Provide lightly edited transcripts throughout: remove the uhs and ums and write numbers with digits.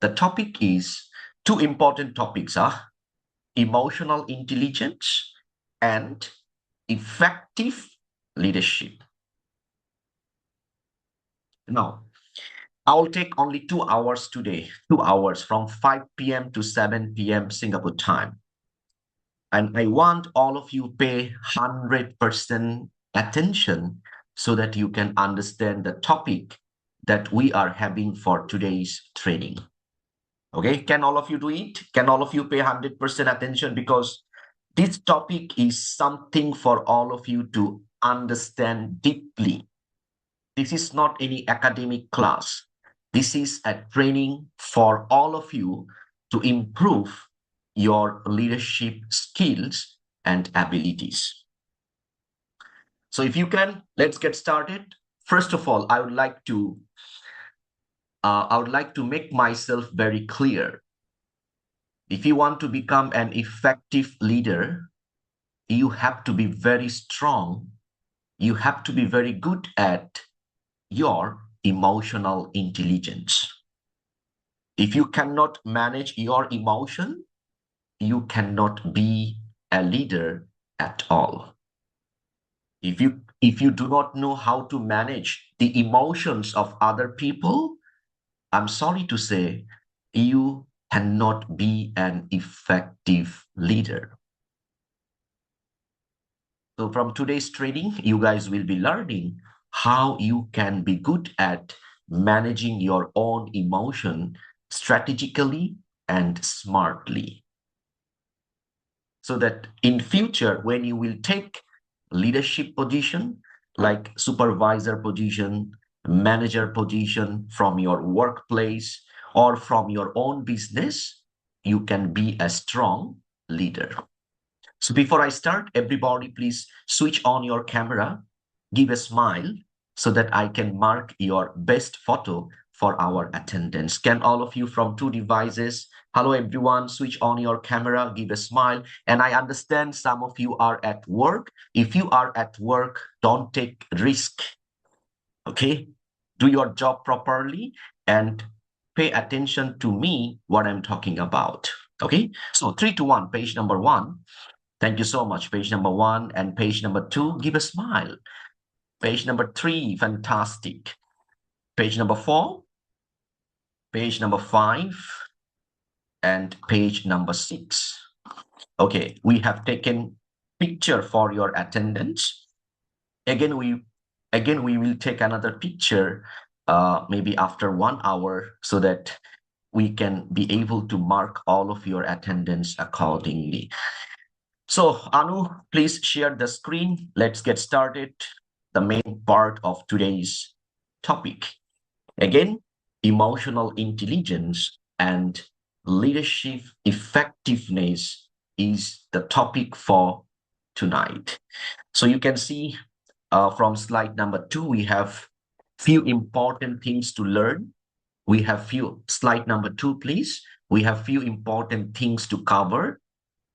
The topic is two important topics are emotional intelligence and effective leadership. Now, I'll take only 2 hours today, 2 hours from 5 p.m. to 7 p.m. Singapore time. And I want all of you pay 100% attention so that you can understand the topic that we are having for today's training. Okay, can all of you do it? Can all of you pay 100% attention? Because this topic is something for all of you to understand deeply. This is not any academic class. This is a training for all of you to improve your leadership skills and abilities. So if you can, let's get started. First of all, I would like to make myself very clear. If you want to become an effective leader, you have to be very strong. You have to be very good at your emotional intelligence. If you cannot manage your emotion, you cannot be a leader at all. If you do not know how to manage the emotions of other people, I'm sorry to say, you cannot be an effective leader. So from today's training, you guys will be learning how you can be good at managing your own emotion strategically and smartly. So that in future, when you will take leadership position, like supervisor position, manager position from your workplace or from your own business, you can be a strong leader. So before I start, everybody please switch on your camera, give a smile so that I can mark your best photo for our attendance. Can all of you from two devices, hello everyone, switch on your camera, give a smile. And I understand some of you are at work. If you are at work, don't take risk, okay? Do your job properly and pay attention to me, what I'm talking about, okay? So 3 to 1, page number 1. Thank you so much. Page number 1 and page number 2, give a smile. Page number 3, fantastic. Page number 4, page number 5, and page number 6. Okay, we have taken picture for your attendance. Again, we will take another picture maybe after 1 hour so that we can be able to mark all of your attendance accordingly. So, Anu, please share the screen. Let's get started. The main part of today's topic. Again, emotional intelligence and leadership effectiveness is the topic for tonight. So you can see from slide number 2, we have few important things to learn. We have slide number 2, please. We have few important things to cover.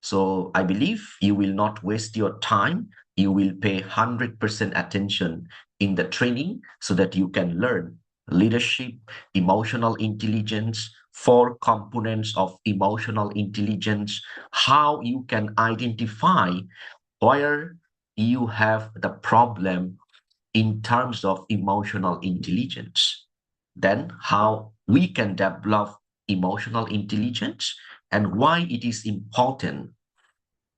So I believe you will not waste your time. You will pay 100% attention in the training so that you can learn leadership, emotional intelligence, 4 components of emotional intelligence, how you can identify where you have the problem in terms of emotional intelligence, then how we can develop emotional intelligence, and why it is important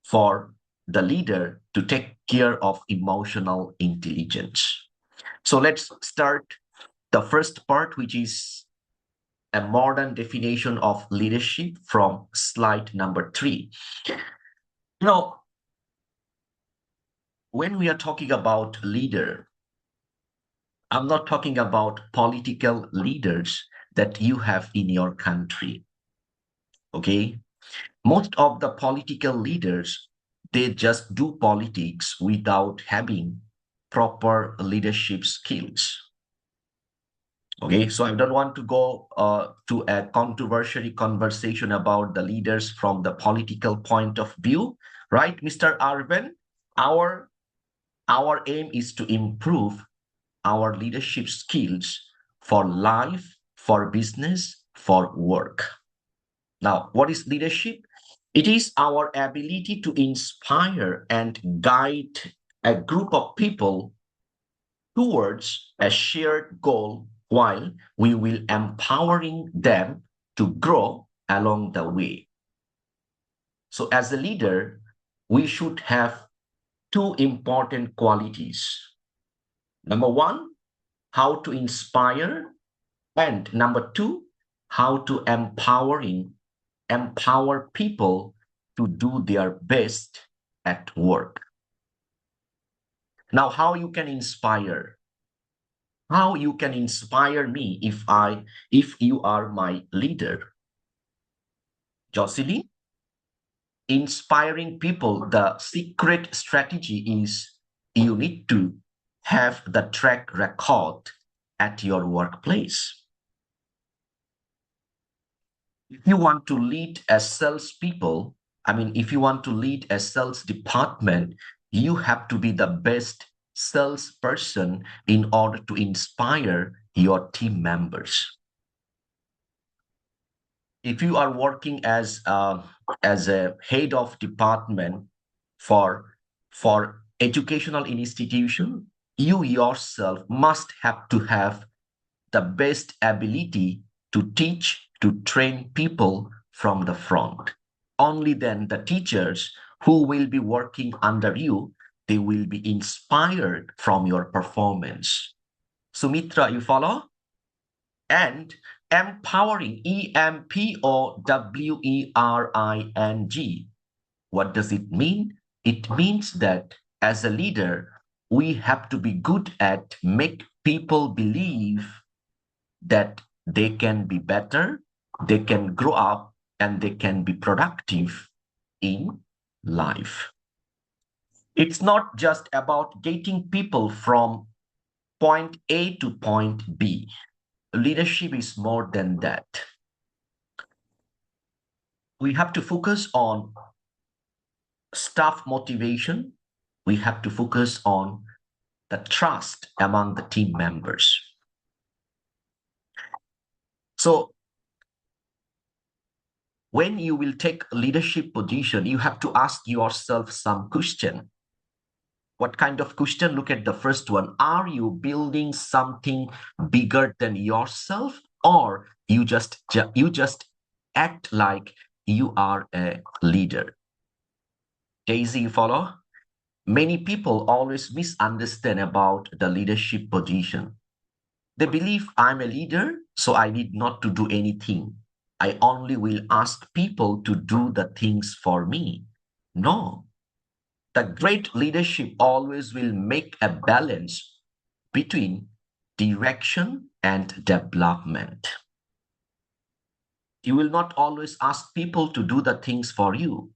for the leader to take care of emotional intelligence. So let's start the first part, which is a modern definition of leadership from slide number 3. Now, when we are talking about leader, I'm not talking about political leaders that you have in your country. Okay? Most of the political leaders, they just do politics without having proper leadership skills. Okay, so I don't want to go to a controversial conversation about the leaders from the political point of view, right, Mr. Arvind? Our aim is to improve our leadership skills for life, for business, for work. Now, what is leadership? It is our ability to inspire and guide a group of people towards a shared goal while we will empowering them to grow along the way. So as a leader, we should have two important qualities. Number one, how to inspire, and number two, how to empower people to do their best at work. Now, how you can inspire? How you can inspire me if you are my leader? Jocelyn, inspiring people, the secret strategy is you need to have the track record at your workplace. If you want to lead as salespeople, if you want to lead a sales department, you have to be the best salesperson in order to inspire your team members. If you are working as a head of department for educational institution, you yourself must have to have the best ability to teach, to train people from the front. Only then the teachers who will be working under you, they will be inspired from your performance. Sumitra, you follow? And empowering, EMPOWERING. What does it mean? It means that as a leader, we have to be good at make people believe that they can be better, they can grow up, and they can be productive in life. It's not just about getting people from point A to point B. Leadership is more than that. We have to focus on staff motivation. We have to focus on the trust among the team members. So when you will take a leadership position, you have to ask yourself some question. What kind of question? Look at the first one. Are you building something bigger than yourself, or you just act like you are a leader? Daisy, you follow? Many people always misunderstand about the leadership position. They believe I'm a leader, so I need not to do anything. I only will ask people to do the things for me. No, the great leadership always will make a balance between direction and development. You will not always ask people to do the things for you,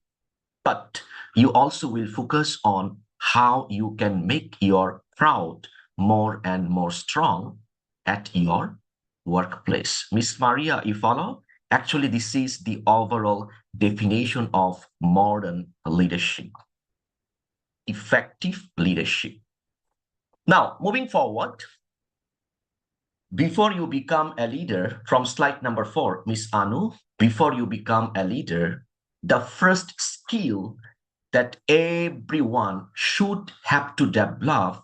but you also will focus on how you can make your crowd more and more strong at your workplace. Miss Maria, you follow? Actually, this is the overall definition of modern leadership. Effective leadership. Now, moving forward, before you become a leader, from slide number 4, Miss Anu, before you become a leader, the first skill that everyone should have to develop,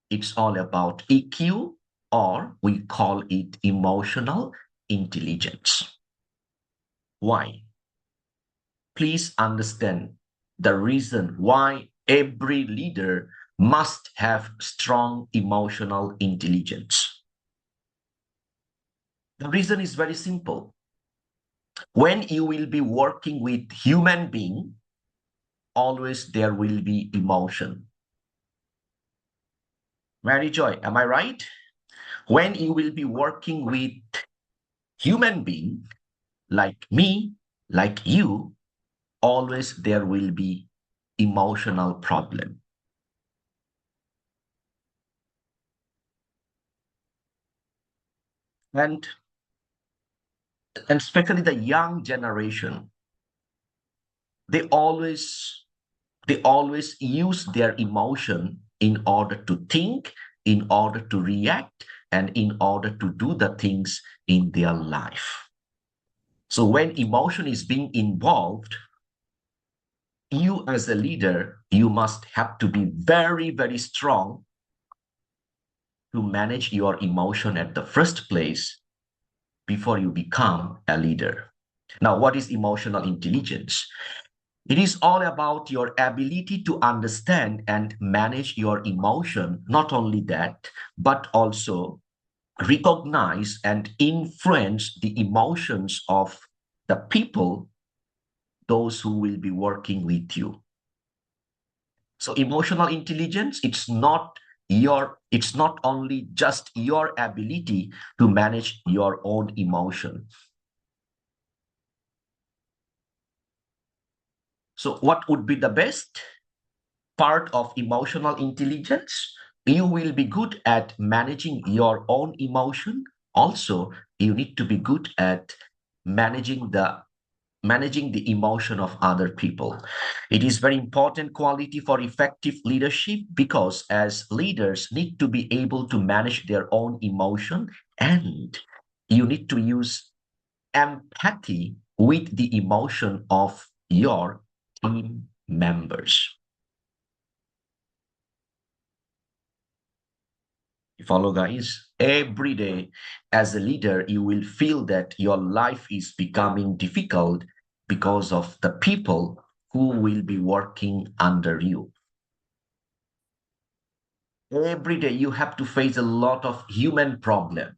it's all about EQ, or we call it emotional intelligence. Why? Please understand the reason why every leader must have strong emotional intelligence. The reason is very simple. When you will be working with human being, always there will be emotion. Mary Joy, am I right? When you will be working with human being, like me, like you, always there will be emotional problem. And especially the young generation, they always use their emotion in order to think, in order to react, and in order to do the things in their life. So when emotion is being involved, you as a leader, you must have to be very, very strong to manage your emotion at the first place before you become a leader. Now, what is emotional intelligence? It is all about your ability to understand and manage your emotion. Not only that, but also recognize and influence the emotions of the people, those who will be working with you. So emotional intelligence, it's not only just your ability to manage your own emotion. So what would be the best part of emotional intelligence? You will be good at managing your own emotion. Also, you need to be good at managing the emotion of other people. It is very important quality for effective leadership because as leaders need to be able to manage their own emotion, and you need to use empathy with the emotion of your team members. You follow, guys? Every day, as a leader, you will feel that your life is becoming difficult because of the people who will be working under you. Every day, you have to face a lot of human problem,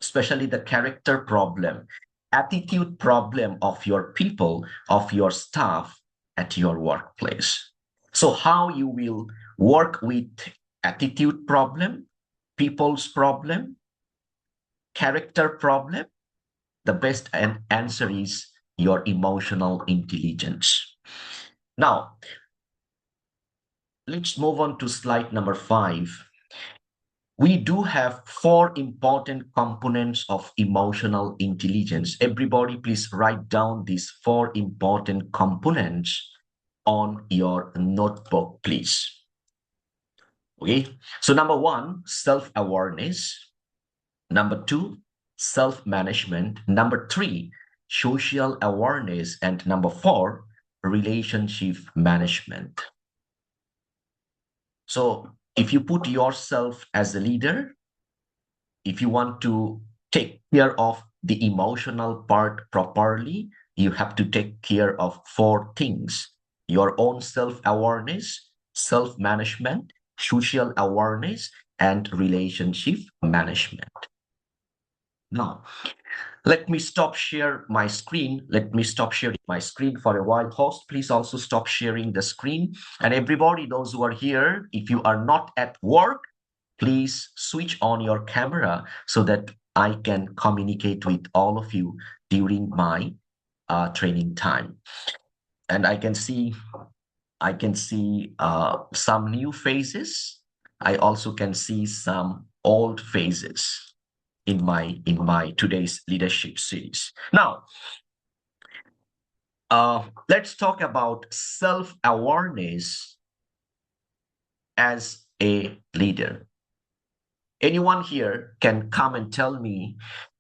especially the character problem, attitude problem of your people, of your staff at your workplace. So, how you will work with attitude problem, people's problem, character problem, the best answer is your emotional intelligence. Now, let's move on to slide number 5. We do have 4 important components of emotional intelligence. Everybody, please write down these 4 important components on your notebook, please. Okay, so number 1, self-awareness. Number 2, self-management. Number 3, social awareness. And number 4, relationship management. So if you put yourself as a leader, if you want to take care of the emotional part properly, you have to take care of 4 things: your own self-awareness, self-management, social awareness, and relationship management. Now, let me stop share my screen. Let me stop sharing my screen for a while. Host, please also stop sharing the screen. And everybody, those who are here, if you are not at work, please switch on your camera so that I can communicate with all of you during my training time. And I can see some new faces. I also can see some old faces in my today's leadership series. Now, let's talk about self-awareness as a leader. Anyone here can come and tell me,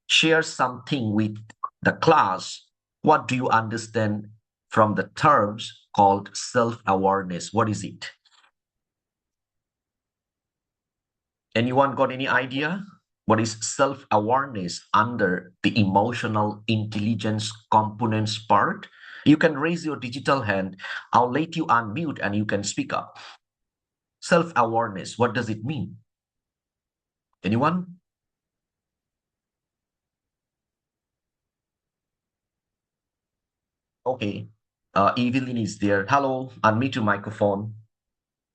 share something with the class. What do you understand from the terms called self-awareness? What is it? Anyone got any idea? What is self-awareness under the emotional intelligence components part? You can raise your digital hand. I'll let you unmute and you can speak up. Self-awareness, what does it mean? Anyone? Okay. Evelyn is there. Hello, unmute your microphone.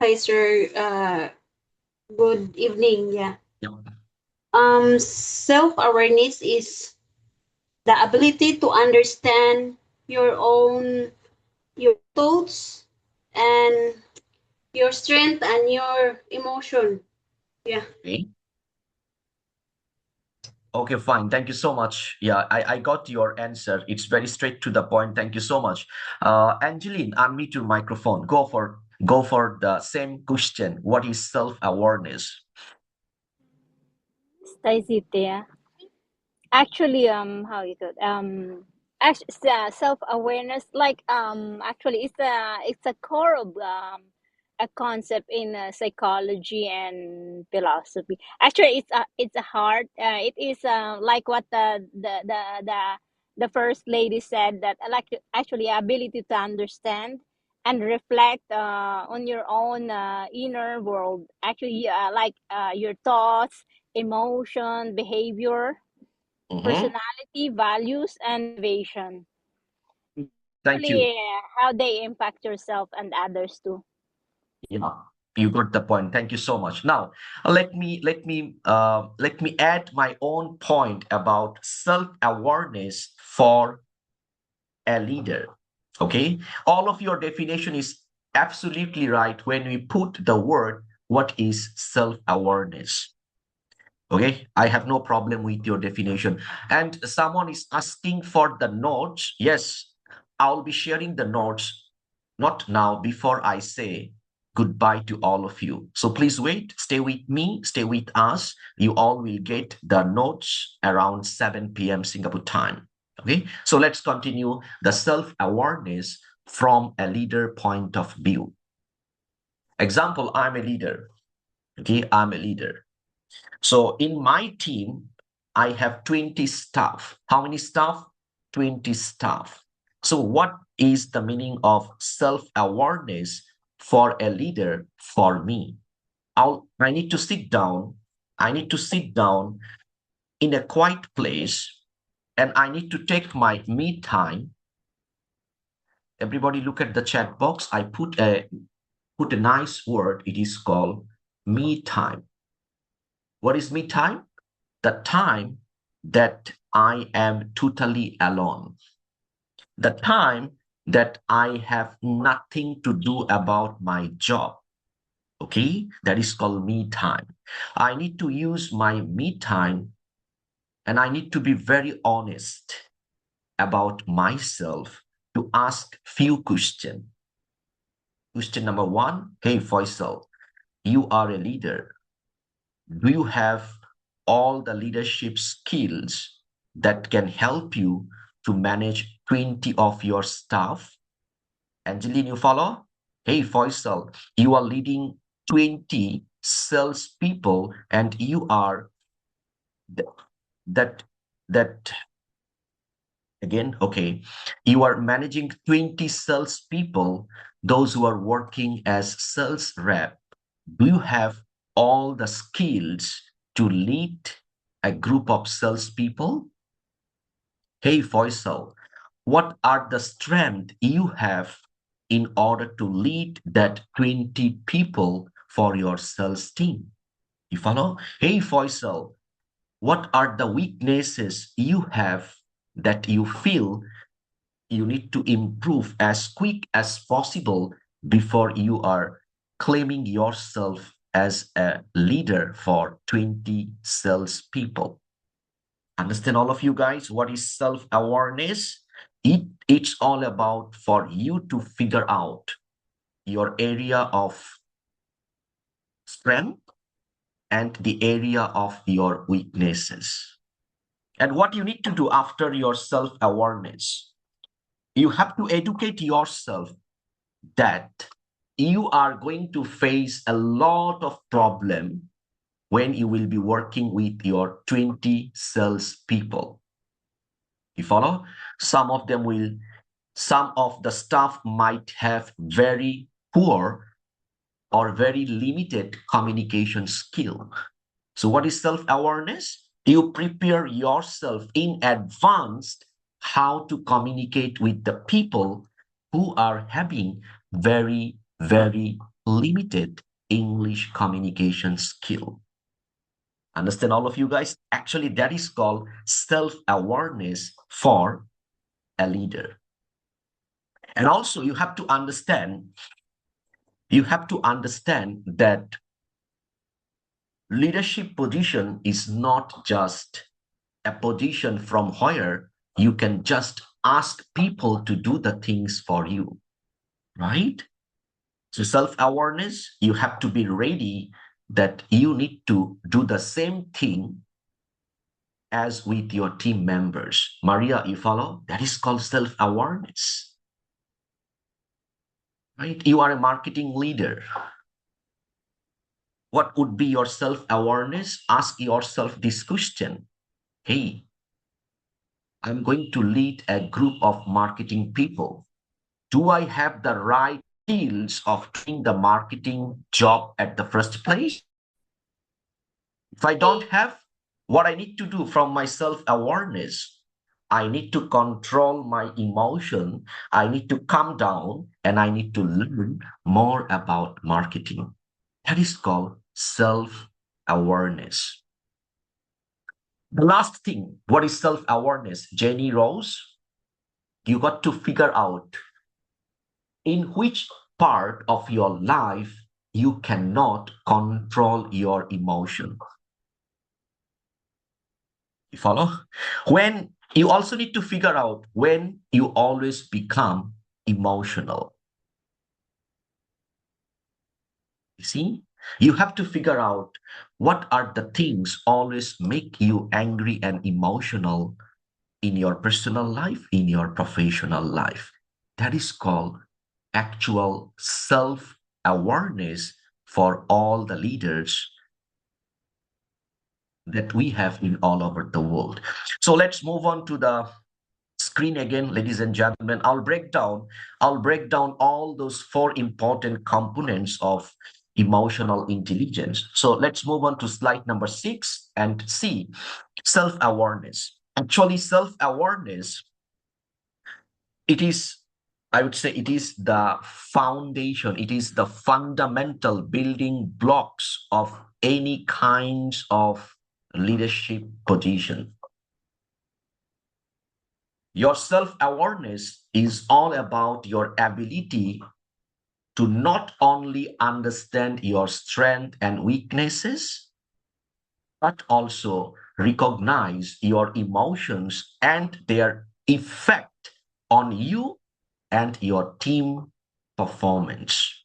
Hi, sir. Good evening. Yeah. Yep. Self-awareness is the ability to understand your thoughts and your strength and your emotion. Yeah. Okay. Okay, fine. Thank you so much. Yeah, I got your answer. It's very straight to the point. Thank you so much. Angeline, unmute your microphone. Go for the same question. What is self-awareness? Stay there. Actually, how you could Actually, self-awareness, like actually, it's a core of a concept in psychology and philosophy. Actually, it's a hard. It is like what the first lady said, that like actually ability to understand and reflect on your own inner world. Actually, like your thoughts, emotion, behavior, Mhm. personality, values, and motivation. Thank you. Actually, how they impact yourself and others too. Yeah, you got the point. Thank you so much. Now, let me add my own point about self-awareness for a leader. Okay, all of your definition is absolutely right when we put the word what is self-awareness. Okay, I have no problem with your definition. And someone is asking for the notes. Yes, I'll be sharing the notes, not now, before I say goodbye to all of you. So please wait, stay with me, stay with us. You all will get the notes around 7 p.m. Singapore time. Okay, so let's continue the self awareness from a leader point of view. Example, I'm a leader. Okay, I'm a leader. So in my team, I have 20 staff. How many staff? 20 staff. So what is the meaning of self-awareness for a leader for me? I need to sit down. I need to sit down in a quiet place and I need to take my me time. Everybody look at the chat box. I put a nice word. It is called me time. What is me time? The time that I am totally alone, the time that I have nothing to do about my job. Okay, that is called me time. I need to use my me time and I need to be very honest about myself to ask few questions. Question number one, hey Faisal, you are a leader. Do you have all the leadership skills that can help you to manage 20 of your staff? Angeline, you follow? Hey, Faisal, you are leading 20 salespeople and you are th- that, that again, okay. You are managing 20 salespeople, those who are working as sales rep. Do you have all the skills to lead a group of salespeople? Hey, Faisal, what are the strengths you have in order to lead that 20 people for your sales team? You follow? Hey, Faisal, what are the weaknesses you have that you feel you need to improve as quick as possible before you are claiming yourself as a leader for 20 salespeople? Understand all of you guys what is self-awareness? It's all about for you to figure out your area of strength and the area of your weaknesses. And what you need to do after your self-awareness, you have to educate yourself that you are going to face a lot of problem when you will be working with your 20 sales people. You follow? Some of them will, some of the staff might have very poor or very limited communication skill. So what is self-awareness? You prepare yourself in advance how to communicate with the people who are having very, very limited English communication skill. Understand all of you guys? Actually, that is called self-awareness for a leader. And also you have to understand that leadership position is not just a position from where you can just ask people to do the things for you, right? So self-awareness, you have to be ready that you need to do the same thing as with your team members. Maria, you follow? That is called self-awareness. Right? You are a marketing leader. What would be your self-awareness? Ask yourself this question. Hey, I'm going to lead a group of marketing people. Do I have the right skills of doing the marketing job at the first place? If I don't have, what I need to do from my self-awareness, I need to control my emotion. I need to calm down and I need to learn more about marketing. That is called self-awareness. The last thing, what is self-awareness? Jenny Rose, you got to figure out in which part of your life you cannot control your emotion. You follow? When you also need to figure out when you always become emotional. You see? You have to figure out what are the things always make you angry and emotional in your personal life, in your professional life. That is called actual self-awareness for all the leaders that we have in all over the world. So let's move on to the screen again, ladies and gentlemen. I'll break down all those 4 important components of emotional intelligence. So let's move on to slide number 6 and see self-awareness. Actually, self-awareness, it is, I would say, it is the foundation, it is the fundamental building blocks of any kinds of leadership position. Your self-awareness is all about your ability to not only understand your strengths and weaknesses, but also recognize your emotions and their effect on you and your team performance.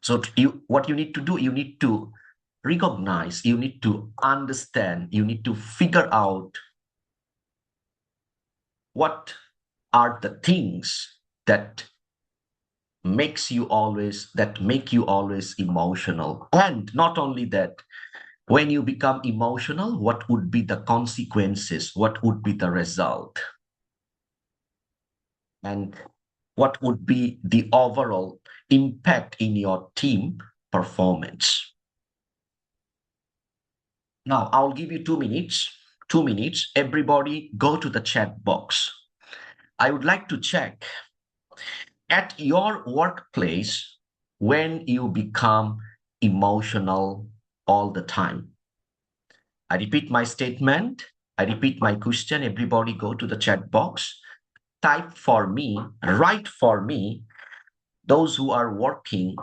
So what you need to do, you need to recognize, you need to understand, you need to figure out what are the things that make you always emotional. And not only that, when you become emotional, what would be the consequences? What would be the result? And what would be the overall impact in your team performance? Now, I'll give you 2 minutes. 2 minutes. Everybody go to the chat box. I would like to check at your workplace when you become emotional all the time. I repeat my statement. I repeat my question. Everybody go to the chat box. Type for me, write for me, those who are working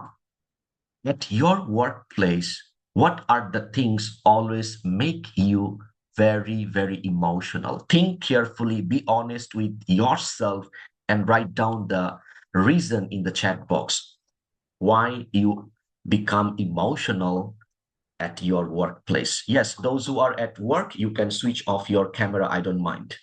at your workplace, what are the things always make you very, very emotional? Think carefully, be honest with yourself, and write down the reason in the chat box why you become emotional at your workplace. Yes, those who are at work, you can switch off your camera. I don't mind.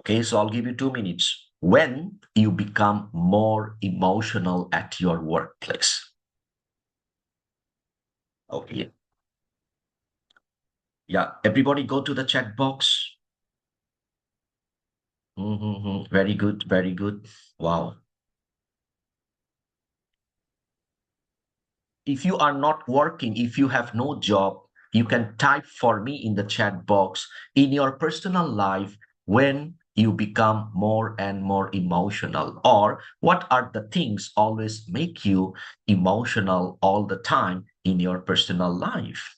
Okay, so I'll give you 2 minutes. When you become more emotional at your workplace. Okay. Yeah, everybody go to the chat box. Very good, very good. Wow. If you are not working, if you have no job, you can type for me in the chat box in your personal life when you become more and more emotional, or what are the things always make you emotional all the time in your personal life.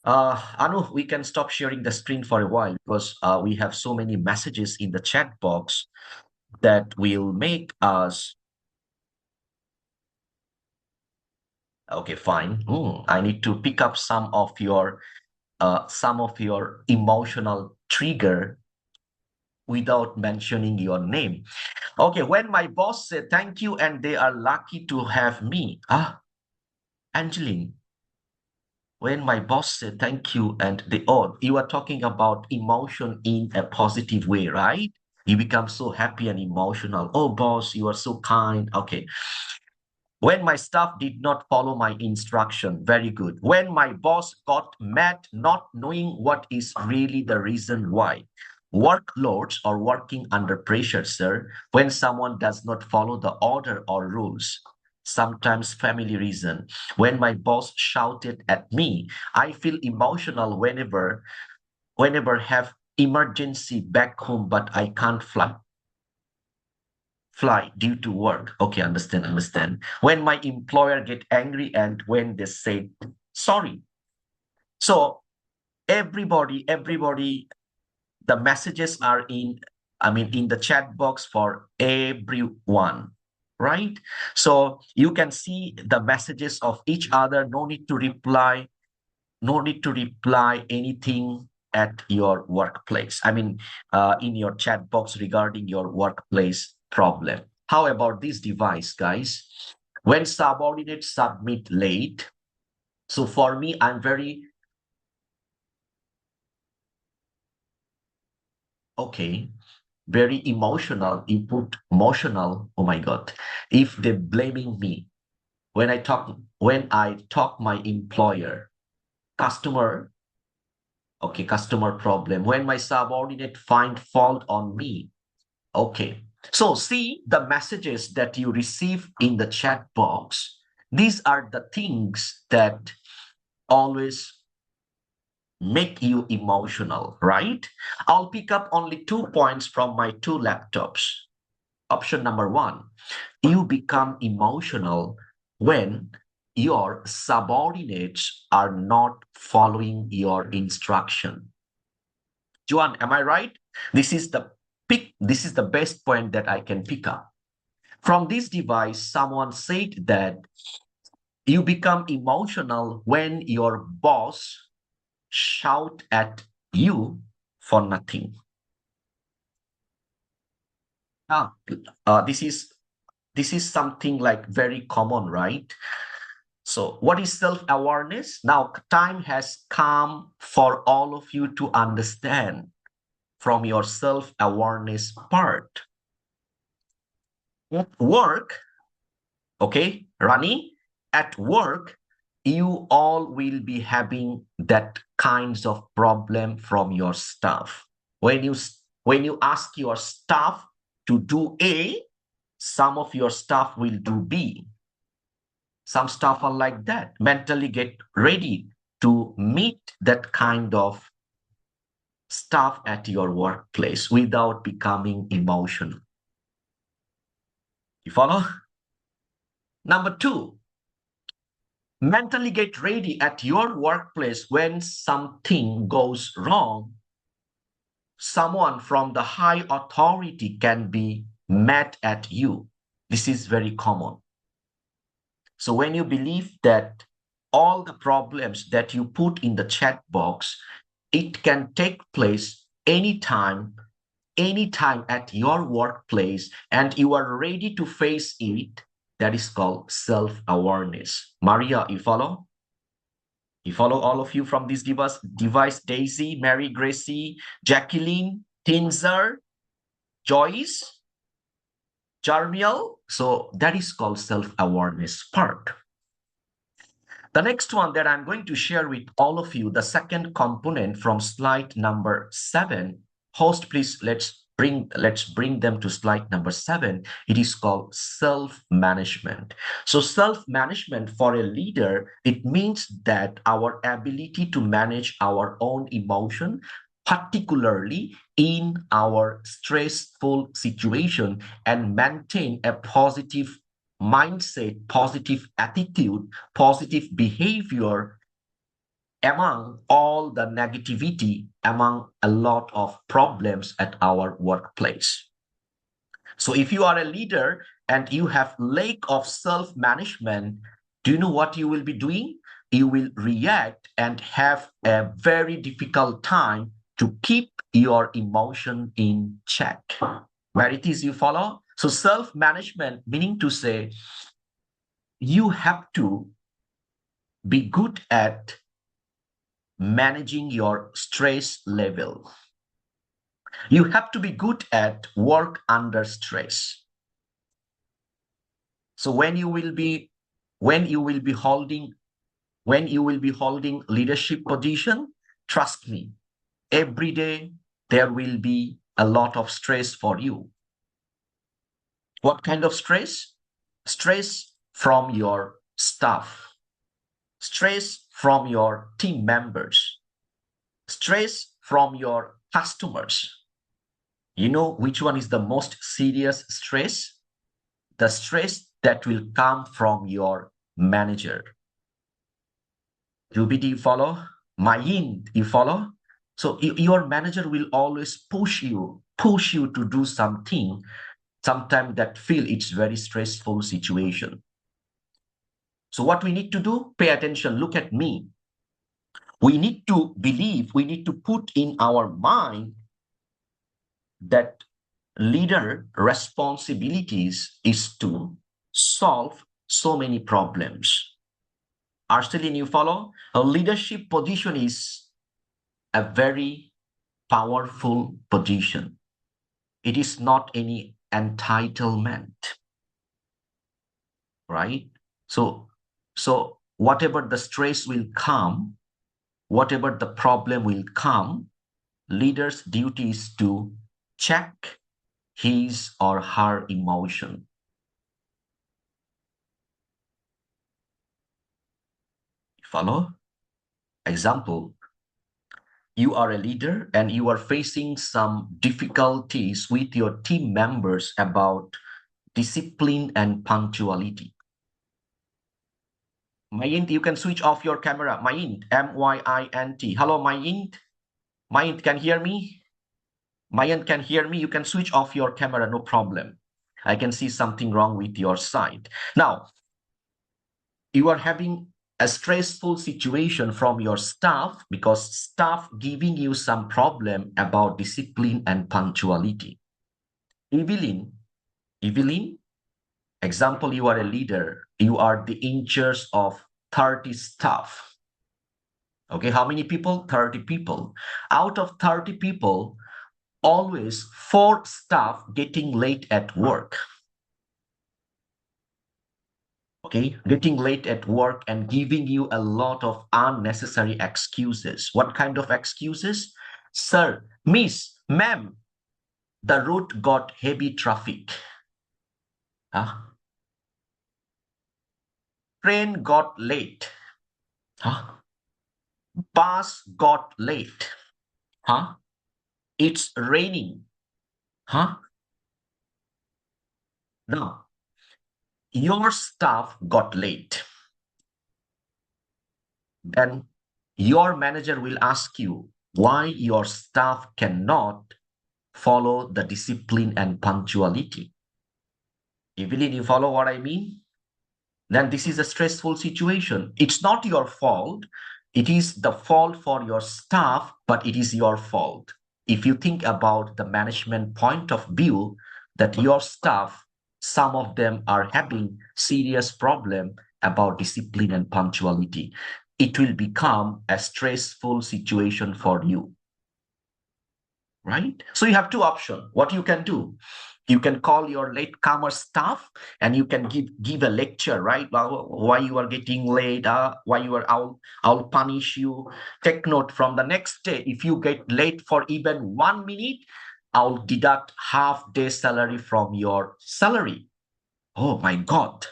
Anu, we can stop sharing the screen for a while because we have so many messages in the chat box that will make us. Okay, fine. I need to pick up some of your emotional trigger. without mentioning your name. Okay, when my boss said thank you and they are lucky to have me. Angeline, when my boss said thank you and they all, you are talking about emotion in a positive way, right? You become so happy and emotional. Oh, boss, you are so kind. Okay. When my staff did not follow my instruction, very good. When my boss got mad, not knowing what is really the reason why. Workloads or working under pressure, sir, when someone does not follow the order or rules. Sometimes family reason. When my boss shouted at me, I feel emotional whenever have emergency back home, but I can't fly due to work. Okay, understand. When my employer get angry and when they say sorry. So everybody, the messages are in the chat box for everyone, right? So you can see the messages of each other. No need to reply anything at your workplace. In your chat box regarding your workplace problem. How about this device, guys? When subordinates submit late, so for me, I'm very very emotional, input emotional. Oh my God. If they're blaming me, when I talk my employer, customer customer problem, when my subordinate find fault on me. Okay. So see the messages that you receive in the chat box. These are the things that always make you emotional, right? I'll pick up only 2 points from my 2 laptops. Option number 1, you become emotional when your subordinates are not following your instruction. Juan, am I right? This is the best point that I can pick up. From this device, someone said that you become emotional when your boss shout at you for nothing. This is something like very common, right? So what is self-awareness? Now, time has come for all of you to understand from your self-awareness part. At work, okay, Rani, at work, you all will be having that kinds of problem from your staff. When you ask your staff to do A, some of your staff will do B. Some staff are like that, mentally get ready to meet that kind of stuff at your workplace without becoming emotional. You follow? Number 2, mentally get ready at your workplace when something goes wrong. Someone from the high authority can be mad at you. This is very common. So when you believe that all the problems that you put in the chat box, it can take place anytime at your workplace, and you are ready to face it, that is called self-awareness. Maria, you follow? You follow, all of you from this device, Daisy, Mary, Gracie, Jacqueline, Tinzer, Joyce, Jarmiel. So that is called self-awareness part. The next one that I'm going to share with all of you, the second component from slide number 7. Host, please, let's bring them to slide number 7. It is called self-management. So self-management for a leader, it means that our ability to manage our own emotion, particularly in our stressful situation, and maintain a positive mindset, positive attitude, positive behavior among all the negativity, among a lot of problems at our workplace. So if you are a leader and you have lack of self-management, do you know what you will be doing? You will react and have a very difficult time to keep your emotion in check. Where it is you follow? So self-management, meaning to say, you have to be good at managing your stress level. You have to be good at work under stress. So when you will be holding leadership position, trust me, every day there will be a lot of stress for you. What kind of stress? Stress from your staff, stress from your team members, stress from your customers. You know which one is the most serious stress? The stress that will come from your manager. Do you follow? Mind, you follow? So your manager will always push you to do something, sometimes that feel it's very stressful situation. So what we need to do, pay attention, look at me. We need to believe, we need to put in our mind that leader responsibilities is to solve so many problems. Arcelin, you follow? A leadership position is a very powerful position. It is not any entitlement, right? So whatever the stress will come, whatever the problem will come, leader's duty is to check his or her emotion. Follow? Example, you are a leader and you are facing some difficulties with your team members about discipline and punctuality. Mayint, you can switch off your camera. Mayint, M-Y-I-N-T. Hello, Mayint. Mayint, can hear me? Mayint can hear me. You can switch off your camera, no problem. I can see something wrong with your side. Now, you are having a stressful situation from your staff because staff giving you some problem about discipline and punctuality. Evelyn, example, you are a leader. You are the in charge of 30 staff. Okay, how many people? 30 people. Out of 30 people, always 4 staff getting late at work. Okay, getting late at work and giving you a lot of unnecessary excuses. What kind of excuses? Sir, miss, ma'am, the road got heavy traffic. Huh? Train got late. Huh? Bus got late. Huh? It's raining. Huh? Now, your staff got late. Then your manager will ask you why your staff cannot follow the discipline and punctuality. Evelyn, you follow what I mean? Then this is a stressful situation. It's not your fault. It is the fault for your staff, but it is your fault. If you think about the management point of view, that your staff, some of them are having serious problem about discipline and punctuality, it will become a stressful situation for you. Right? So you have 2 options. What you can do, you can call your latecomer staff and you can give a lecture, right? Why you are getting late, why you are I'll punish you. Take note, from the next day, if you get late for even 1 minute, I'll deduct half day salary from your salary. Oh my God.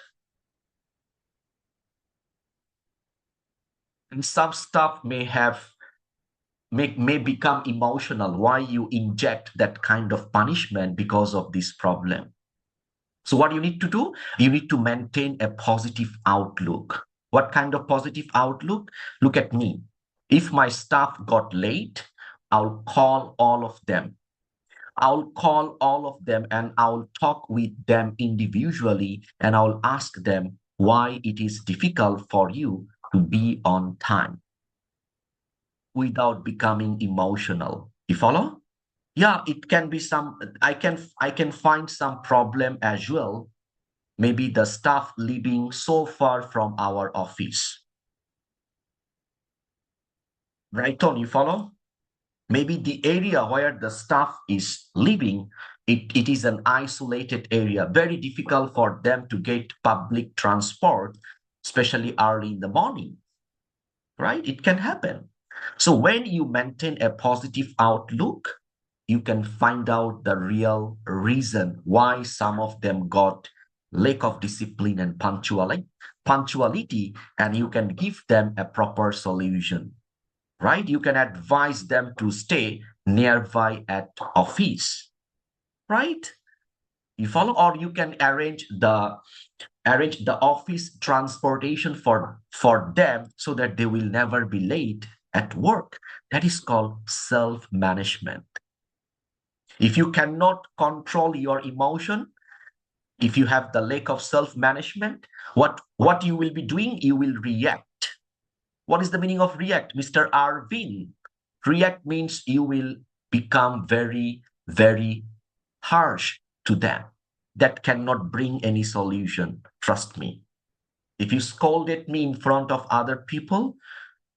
And some staff may become emotional. Why you inject that kind of punishment because of this problem? So what you need to do, you need to maintain a positive outlook. What kind of positive outlook? Look at me. If my staff got late, I'll call all of them. I'll call all of them and I'll talk with them individually and I'll ask them why it is difficult for you to be on time, without becoming emotional. You follow? Yeah, it can be some, I can find some problem as well. Maybe the staff living so far from our office. Right on, you follow? Maybe the area where the staff is living, it is an isolated area, very difficult for them to get public transport, especially early in the morning, right? It can happen. So when you maintain a positive outlook, you can find out the real reason why some of them got lack of discipline and punctuality, and you can give them a proper solution, right? You can advise them to stay nearby at office, right? You follow? Or you can arrange the office transportation for them so that they will never be late at work. That is called self-management. If you cannot control your emotion, if you have the lack of self-management, what you will be doing, you will react. What is the meaning of react, Mr. Arvin? React means you will become very, very harsh to them. That cannot bring any solution. Trust me. If you scolded me in front of other people,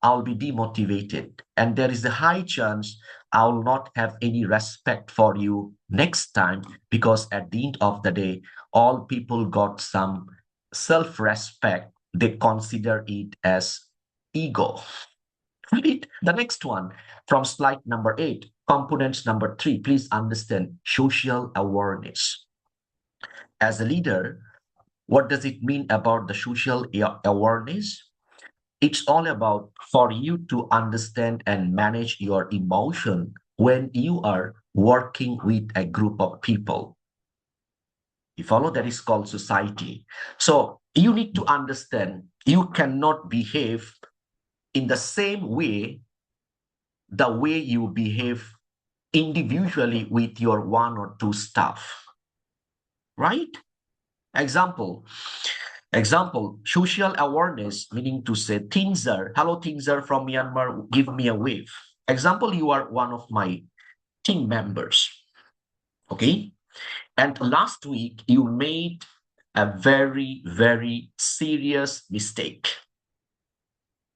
I'll be demotivated. And there is a high chance I'll not have any respect for you next time, because at the end of the day, all people got some self-respect. They consider it as ego. Right? The next one from slide number 8, components number 3, please understand social awareness. As a leader, what does it mean about the social awareness? It's all about for you to understand and manage your emotion when you are working with a group of people. You follow? That is called society. So you need to understand you cannot behave in the same way, the way you behave individually with your 1 or 2 staff, right? Example, social awareness, meaning to say, Tinzer, hello Tinzer from Myanmar, give me a wave. Example, you are one of my team members, okay? And last week, you made a very, very serious mistake.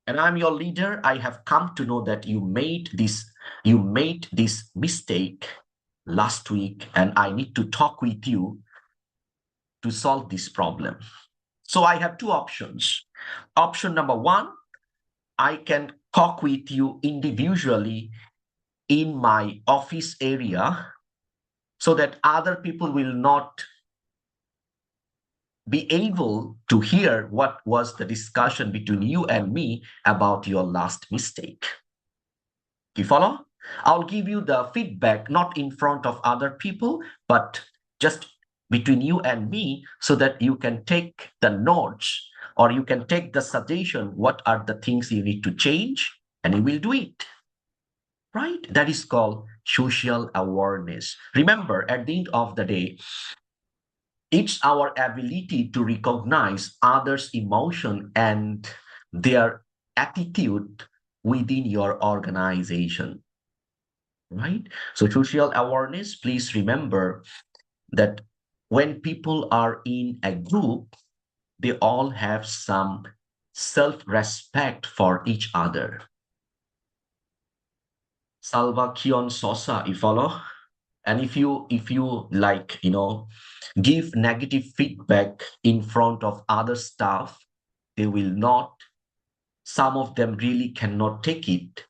And I'm your leader. I have come to know that you made this mistake last week, and I need to talk with you to solve this problem. So I have 2 options. Option number 1, I can talk with you individually in my office area so that other people will not be able to hear what was the discussion between you and me about your last mistake. You follow? I'll give you the feedback, not in front of other people, but just between you and me, so that you can take the notes or you can take the suggestion, what are the things you need to change, and you will do it, right? That is called social awareness. Remember, at the end of the day, it's our ability to recognize others' emotion and their attitude within your organization, right? So social awareness, please remember that when people are in a group, they all have some self-respect for each other. Salva Kion Sosa, you follow? And if you like, give negative feedback in front of other staff, they will not, some of them really cannot take it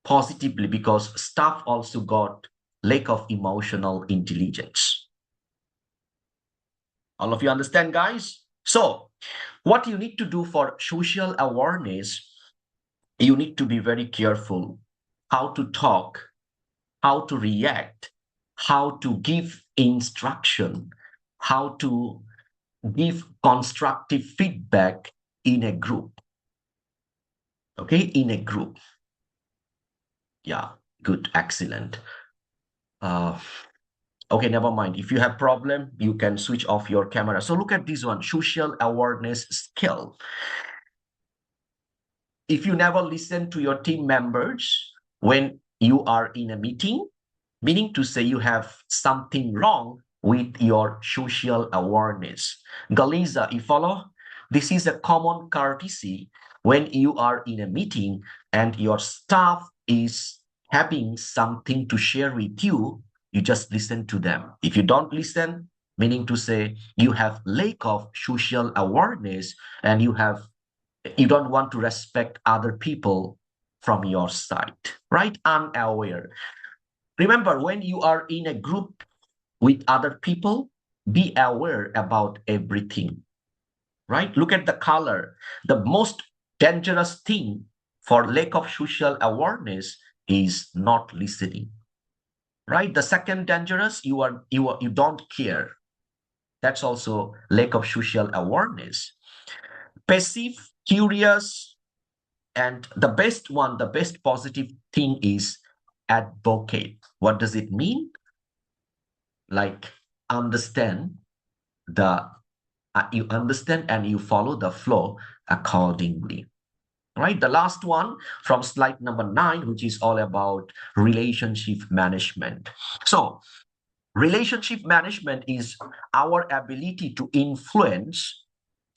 positively, because staff also got lack of emotional intelligence. All of you understand, guys? So what you need to do for social awareness, you need to be very careful how to talk, how to react, how to give instruction, how to give constructive feedback in a group. Okay, in a group. Yeah, good, excellent. Okay, never mind. If you have problem, you can switch off your camera. So look at this one, social awareness skill. If you never listen to your team members when you are in a meeting, meaning to say you have something wrong with your social awareness. Galiza, you follow? This is a common courtesy when you are in a meeting and your staff is having something to share with you, you just listen to them. If you don't listen, meaning to say you have lack of social awareness and you don't want to respect other people from your side, right? Unaware. Remember, when you are in a group with other people, be aware about everything, right? Look at the color. The most dangerous thing for lack of social awareness is not listening, right? The second dangerous, you don't care. That's also lack of social awareness. Passive, curious, and the best positive thing is advocate. What does it mean? Like understand you understand and you follow the flow accordingly, right? The last one from slide number 9, which is all about relationship management. So relationship management is our ability to influence,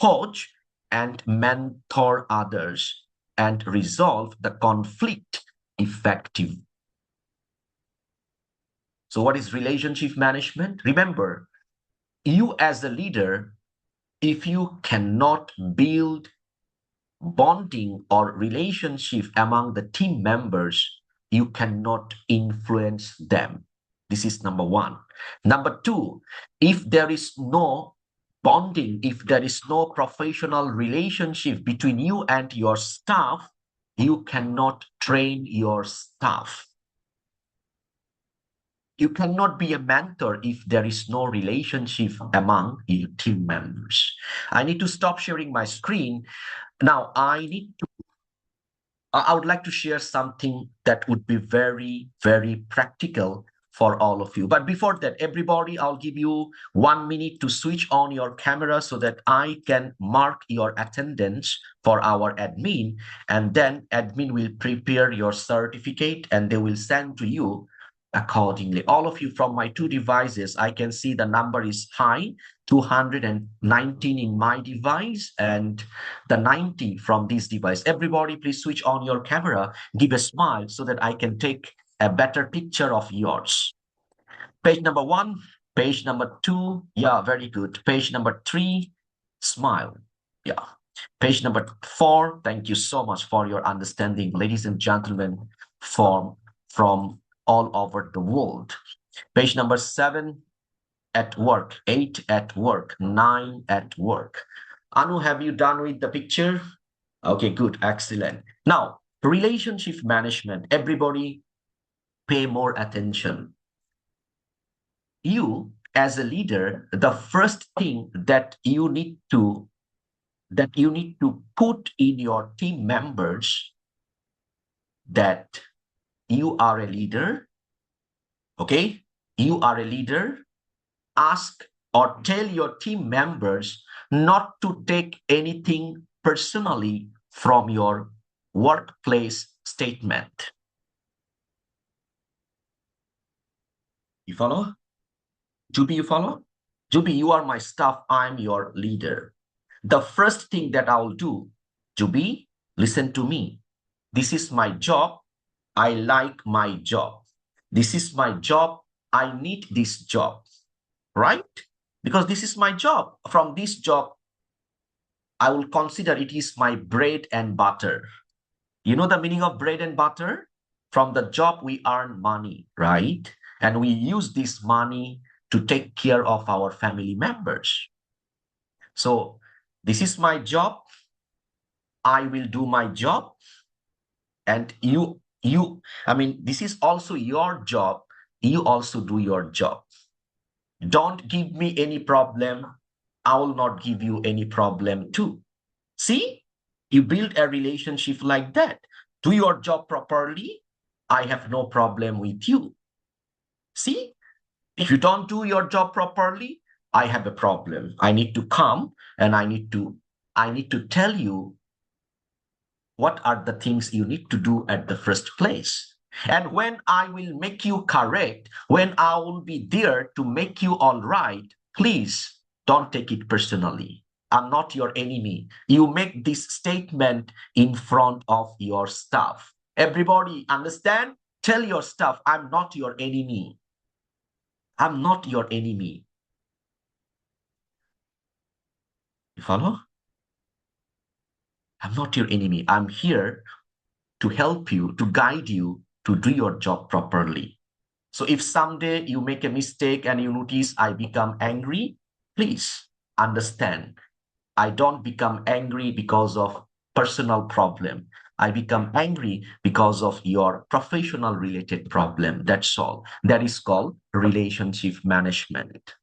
coach, and mentor others and resolve the conflict effectively. So what is relationship management? Remember, you as a leader, if you cannot build bonding or relationship among the team members, you cannot influence them. This is number one. Number two, if there is no bonding, if there is no professional relationship between you and your staff, you cannot train your staff. You cannot be a mentor if there is no relationship among your team members. I need to stop sharing my screen. Now, I would like to share something that would be very, very practical for all of you. But before that, everybody, I'll give you 1 minute to switch on your camera so that I can mark your attendance for our admin. And then admin will prepare your certificate and they will send to you accordingly. All of you from my 2 devices, I can see the number is high, 219 in my device and the 90 from this device. Everybody, please switch on your camera, give a smile so that I can take a better picture of yours. Page number 1, page number 2, yeah, very good. Page number 3, smile, yeah. Page number 4, thank you so much for your understanding, ladies and gentlemen, from all over the world. Page number 7, at work. 8, at work. 9, at work. Anu, have you done with the picture? Okay, good, excellent. Now, relationship management. Everybody pay more attention. You, as a leader, the first thing that you need to put in your team members that you are a leader, okay? You are a leader. Ask or tell your team members not to take anything personally from your workplace statement. You follow? Juby, you follow? Juby, you are my staff. I'm your leader. The first thing that I will do, Juby, listen to me. This is my job. I like my job. This is my job. I need this job, right? Because this is my job. From this job, I will consider it is my bread and butter. You know the meaning of bread and butter? From the job, we earn money, right? And we use this money to take care of our family members. So this is my job. I will do my job. And this is also your job. You also do your job. Don't give me any problem. I will not give you any problem too. See, you build a relationship like that. Do your job properly. I have no problem with you. See, if you don't do your job properly, I have a problem. I need to come and I need to tell you what are the things you need to do at the first place. And when I will make you correct, when I will be there to make you all right, please don't take it personally. I'm not your enemy. You make this statement in front of your staff. Everybody understand? Tell your staff, I'm not your enemy. I'm not your enemy. You follow? I'm not your enemy. I'm here to help you, to guide you to do your job properly. So if someday you make a mistake and you notice I become angry, please understand. I don't become angry because of personal problem. I become angry because of your professional related problem. That's all. That is called relationship management.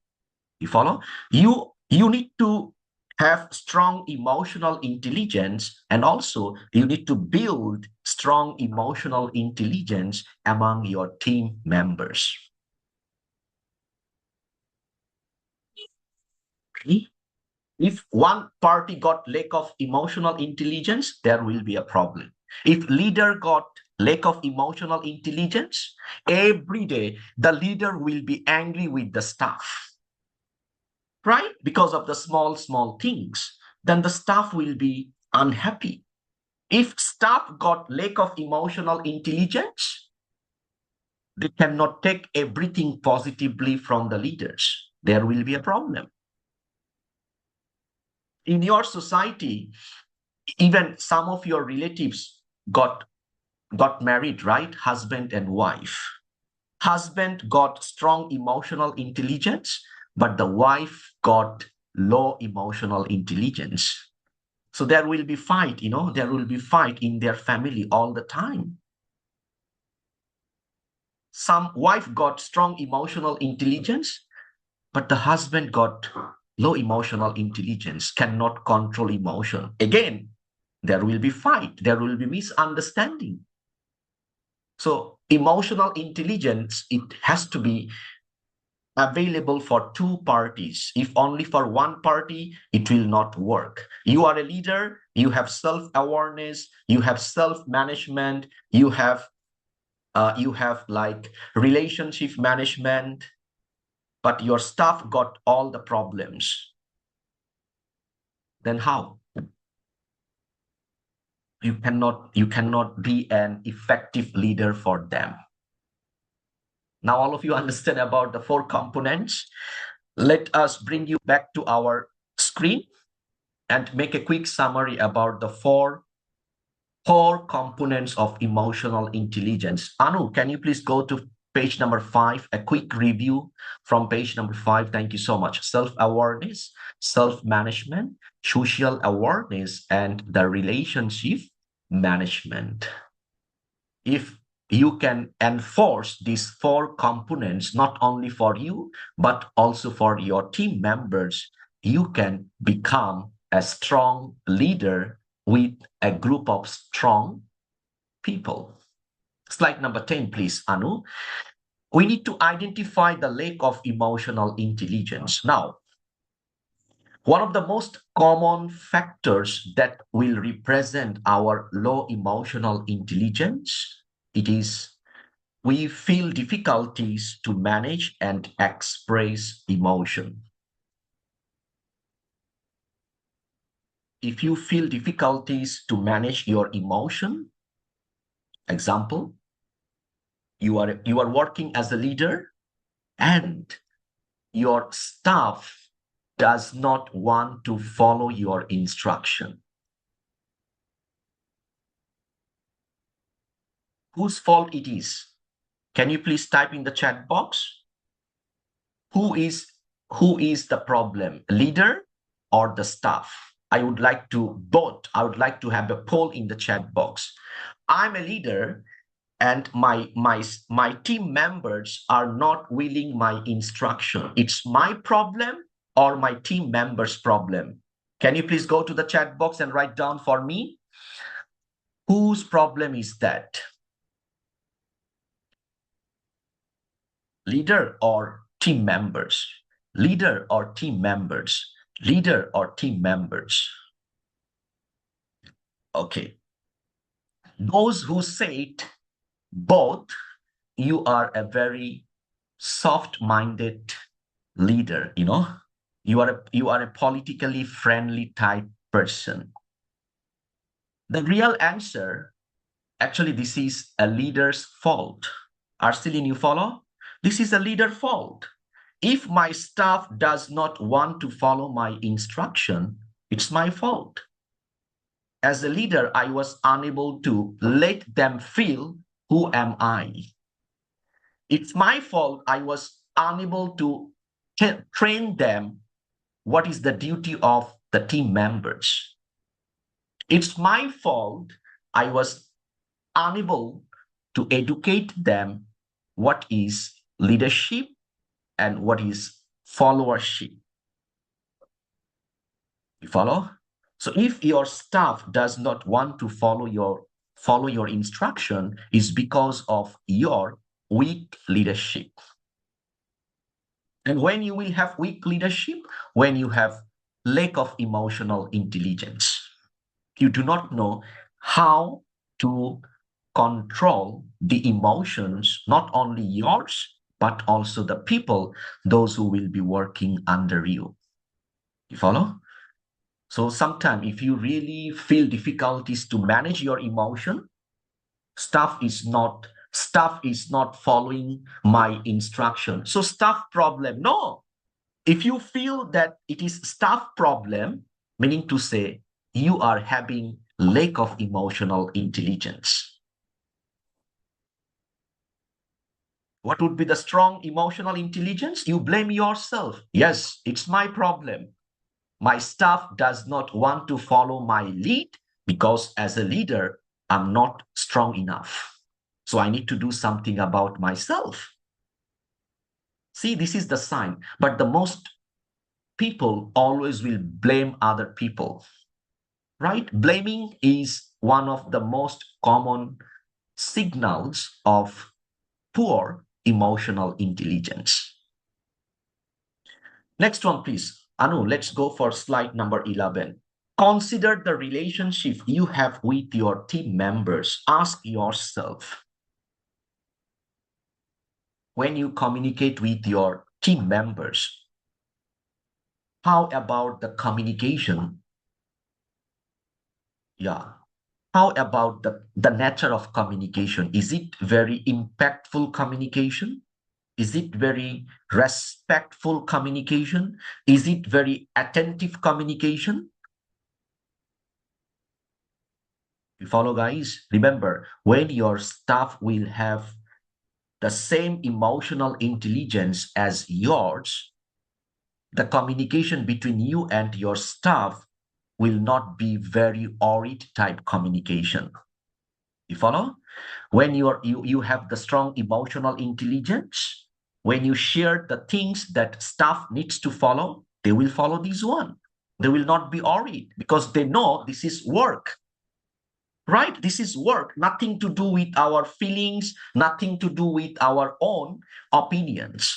You follow? You need to have strong emotional intelligence, and also you need to build strong emotional intelligence among your team members. Okay? If one party got lack of emotional intelligence, there will be a problem. If leader got lack of emotional intelligence, every day the leader will be angry with the staff, right? Because of the small things, then the staff will be unhappy. If staff got lack of emotional intelligence, they cannot take everything positively from the leaders. There will be a problem. In your society, even some of your relatives got married, right? Husband and wife. Husband got strong emotional intelligence, but the wife got low emotional intelligence. So there will be fight, there will be fight in their family all the time. Some wife got strong emotional intelligence, but the husband got low emotional intelligence, cannot control emotion. Again, there will be fight, there will be misunderstanding. So emotional intelligence, it has to be available for two parties. If only for one party, it will not work. You are a leader, you have self-awareness, you have self-management, you have like relationship management, but your staff got all the problems. Then how? You cannot be an effective leader for them. Now all of you understand about the 4 components. Let us bring you back to our screen and make a quick summary about the 4 core components of emotional intelligence. Anu, can you please go to page number 5, a quick review from page number 5. Thank you so much. Self-awareness, self-management, social awareness, and the relationship management. If you can enforce these 4 components, not only for you, but also for your team members, you can become a strong leader with a group of strong people. Slide number 10, please, Anu. We need to identify the lack of emotional intelligence. Now, one of the most common factors that will represent our low emotional intelligence, it is we feel difficulties to manage and express emotion. If you feel difficulties to manage your emotion, example, you are working as a leader and your staff does not want to follow your instruction. Whose fault it is? Can you please type in the chat box? Who is the problem, leader or the staff? I would like to vote. I would like to have a poll in the chat box. I'm a leader and my team members are not willing my instruction. It's my problem or my team members' problem? Can you please go to the chat box and write down for me? Whose problem is that? Leader or team members? Leader or team members? Leader or team members? Okay. Those who said Both, you are a very soft-minded leader, you are a politically friendly type person. The real answer, actually, this is a leader's fault. Arceline, you follow? This is a leader fault. If my staff does not want to follow my instruction, it's my fault. As a leader, I was unable to let them feel who am I. It's my fault I was unable to train them what is the duty of the team members. It's my fault I was unable to educate them what is leadership and what is followership. You follow? So if your staff does not want to follow your instruction, is because of your weak leadership. And when you will have weak leadership, when you have lack of emotional intelligence, you do not know how to control the emotions, not only yours, but also the people, those who will be working under you. You follow? So sometimes if you really feel difficulties to manage your emotion, staff is not following my instruction. So staff problem, no. If you feel that it is staff problem, meaning to say you are having lack of emotional intelligence. What would be the strong emotional intelligence? You blame yourself. Yes, it's my problem. My staff does not want to follow my lead because as a leader, I'm not strong enough. So I need to do something about myself. See, this is the sign. But the most people always will blame other people, right? Blaming is one of the most common signals of poor emotional intelligence. Next one, please. Anu, let's go for slide number 11. Consider the relationship you have with your team members. Ask yourself, when you communicate with your team members, how about the communication? Yeah. How about the nature of communication? Is it very impactful communication? Is it very respectful communication? Is it very attentive communication? You follow, guys? Remember, when your staff will have the same emotional intelligence as yours, the communication between you and your staff will not be very arid type communication. You follow? When you have the strong emotional intelligence, when you share the things that staff needs to follow, they will follow this one. They will not be arid because they know this is work. Right? This is work, nothing to do with our feelings, nothing to do with our own opinions.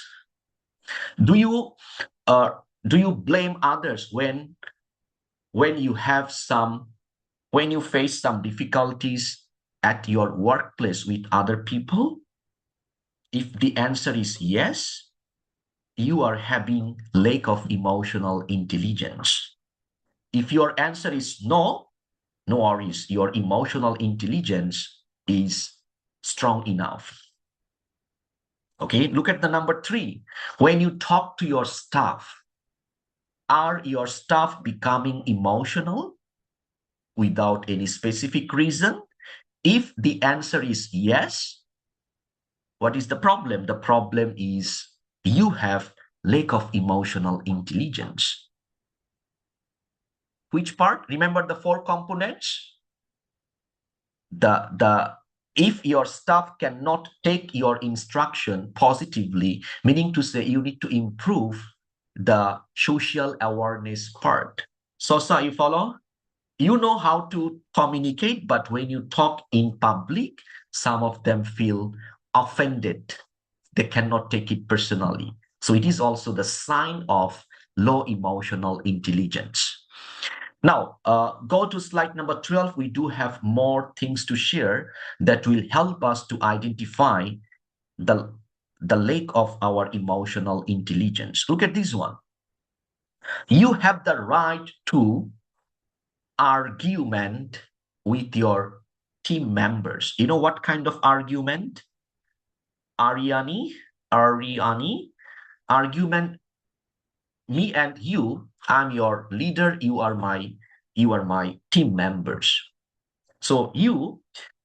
Do you blame others when you face some difficulties at your workplace with other people? If the answer is yes, you are having lack of emotional intelligence. If your answer is no, no worries, your emotional intelligence is strong enough. Okay, look at the number 3. When you talk to your staff, are your staff becoming emotional without any specific reason? If the answer is yes, what is the problem? The problem is you have lack of emotional intelligence. Which part? Remember the 4 components? If your staff cannot take your instruction positively, meaning to say you need to improve the social awareness part. Sosa, you follow? You know how to communicate, but when you talk in public, some of them feel offended. They cannot take it personally. So it is also the sign of low emotional intelligence. Now, go to slide number 12. We do have more things to share that will help us to identify the lack of our emotional intelligence. Look at this one. You have the right to argument with your team members. You know what kind of argument? Ariani, argument. Me and you, I'm your leader. You are my team members. So you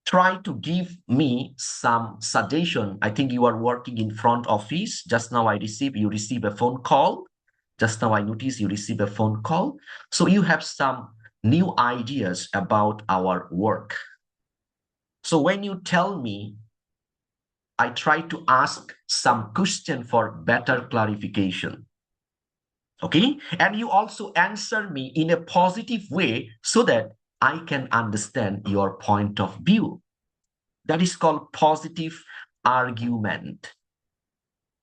try to give me some suggestion. I think you are working in front office. Just now you receive a phone call. Just now I noticed you receive a phone call. So you have some new ideas about our work. So when you tell me, I try to ask some question for better clarification. Okay. And you also answer me in a positive way so that I can understand your point of view. That is called positive argument.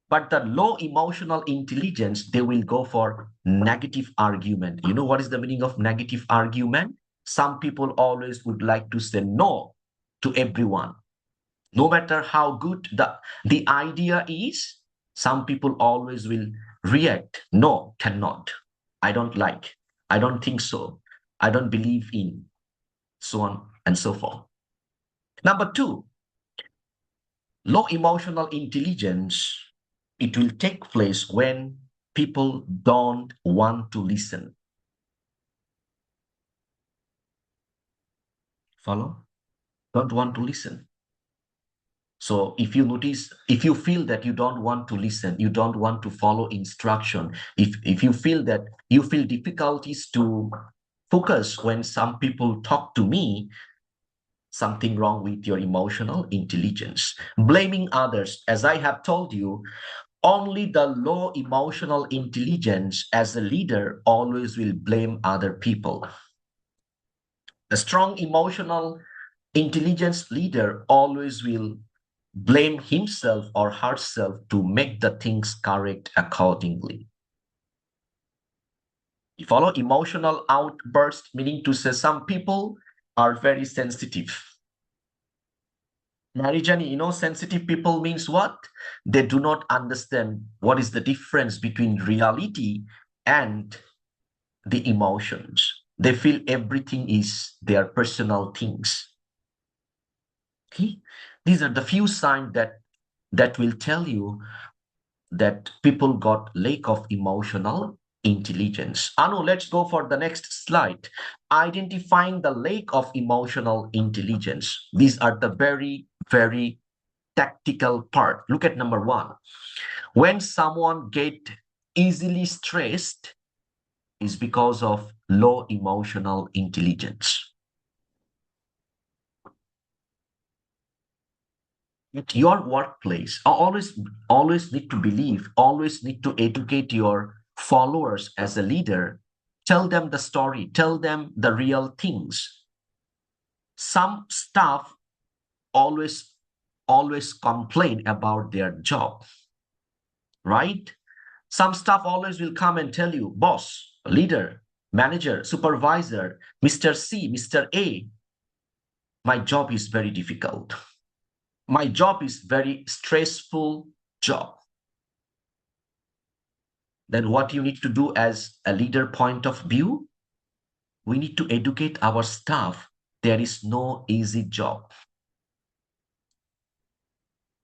But the low emotional intelligence, they will go for negative argument. You know what is the meaning of negative argument? Some people always would like to say no to everyone. No matter how good the idea is, some people always will react. No, cannot. I don't like. I don't think so. I don't believe in. So on and so forth. Number two, low emotional intelligence, it will take place when people don't want to listen. Follow? Don't want to listen. So if you notice, if you feel that you don't want to listen, you don't want to follow instruction, if you feel that you feel difficulties to focus when some people talk to me, something wrong with your emotional intelligence. Blaming others, as I have told you, only the low emotional intelligence as a leader always will blame other people. A strong emotional intelligence leader always will blame himself or herself to make the things correct accordingly. You follow? Emotional outburst, meaning to say some people are very sensitive. Narijani, you know, sensitive people means what? They do not understand what is the difference between reality and the emotions. They feel everything is their personal things. Okay? These are the few signs that will tell you that people got lack of emotional intelligence. Anu, let's go for the next slide. Identifying the lack of emotional intelligence. These are the very, very tactical part. Look at number one. When someone get easily stressed is because of low emotional intelligence. At your workplace, always need to believe, always need to educate your followers as a leader. Tell them the story, tell them the real things. Some staff always complain about their job, right? Some staff always will come and tell you, boss, leader, manager, supervisor, Mr. C, Mr. A, my job is very difficult. My job is very stressful job. Then what you need to do as a leader point of view, we need to educate our staff. There is no easy job.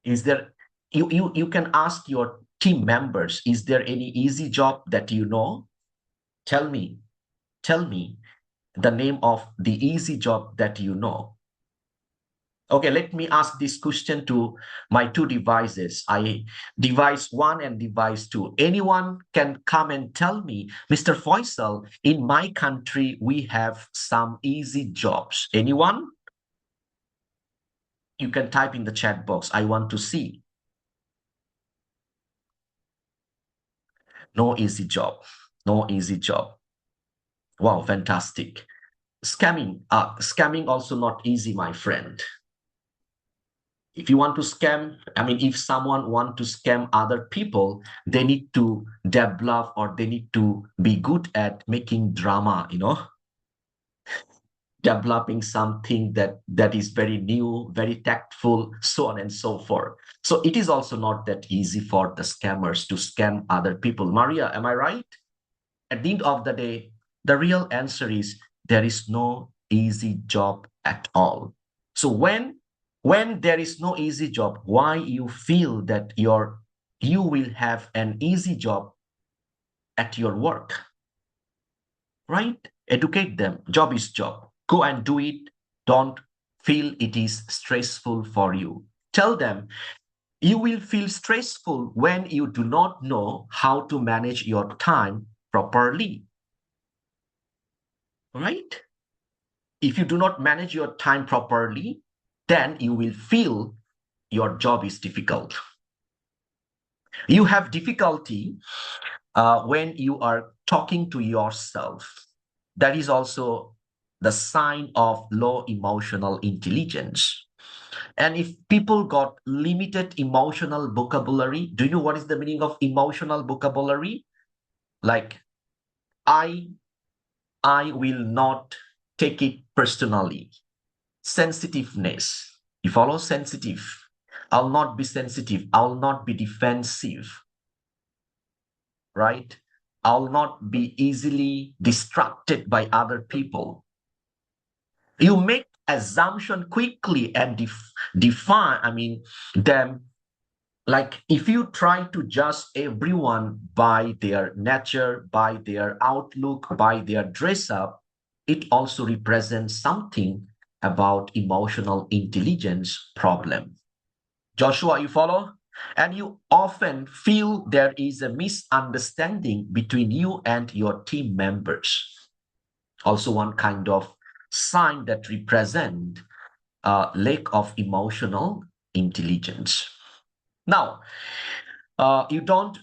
Is there, you can ask your team members, is there any easy job that you know? Tell me the name of the easy job that you know. Okay, let me ask this question to my two devices. Device 1 and device 2. Anyone can come and tell me, Mr. Faisal, in my country, we have some easy jobs. Anyone? You can type in the chat box. I want to see. No easy job. No easy job. Wow, fantastic. Scamming also not easy, my friend. If you want to scam, if someone want to scam other people, they need to develop or they need to be good at making drama, developing something that is very new, very tactful, so on and so forth. So it is also not that easy for the scammers to scam other people. Maria, am I right? At the end of the day, the real answer is there is no easy job at all. So when there is no easy job, why you feel that you will have an easy job at your work? Right? Educate them. Job is job. Go and do it. Don't feel it is stressful for you. Tell them you will feel stressful when you do not know how to manage your time properly. Right? If you do not manage your time properly, then you will feel your job is difficult. You have difficulty when you are talking to yourself. That is also the sign of low emotional intelligence. And if people got limited emotional vocabulary, do you know what is the meaning of emotional vocabulary? Like, I will not take it personally. Sensitiveness. You follow? Sensitive. I'll not be sensitive. I'll not be defensive. Right? I'll not be easily distracted by other people. You make assumption quickly and define them. Like, if you try to judge everyone by their nature, by their outlook, by their dress up, it also represents something about emotional intelligence problem. Joshua, you follow? And you often feel there is a misunderstanding between you and your team members. Also one kind of sign that represent a lack of emotional intelligence. Now, you don't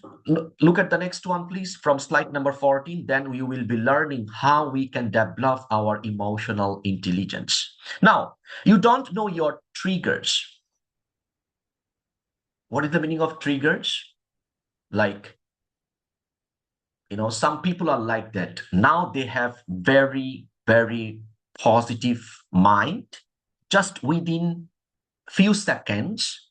look at the next one, please, from slide number 14. Then we will be learning how we can develop our emotional intelligence. Now, you don't know your triggers. What is the meaning of triggers? Like, some people are like that. Now they have very, very positive mind. Just within few seconds,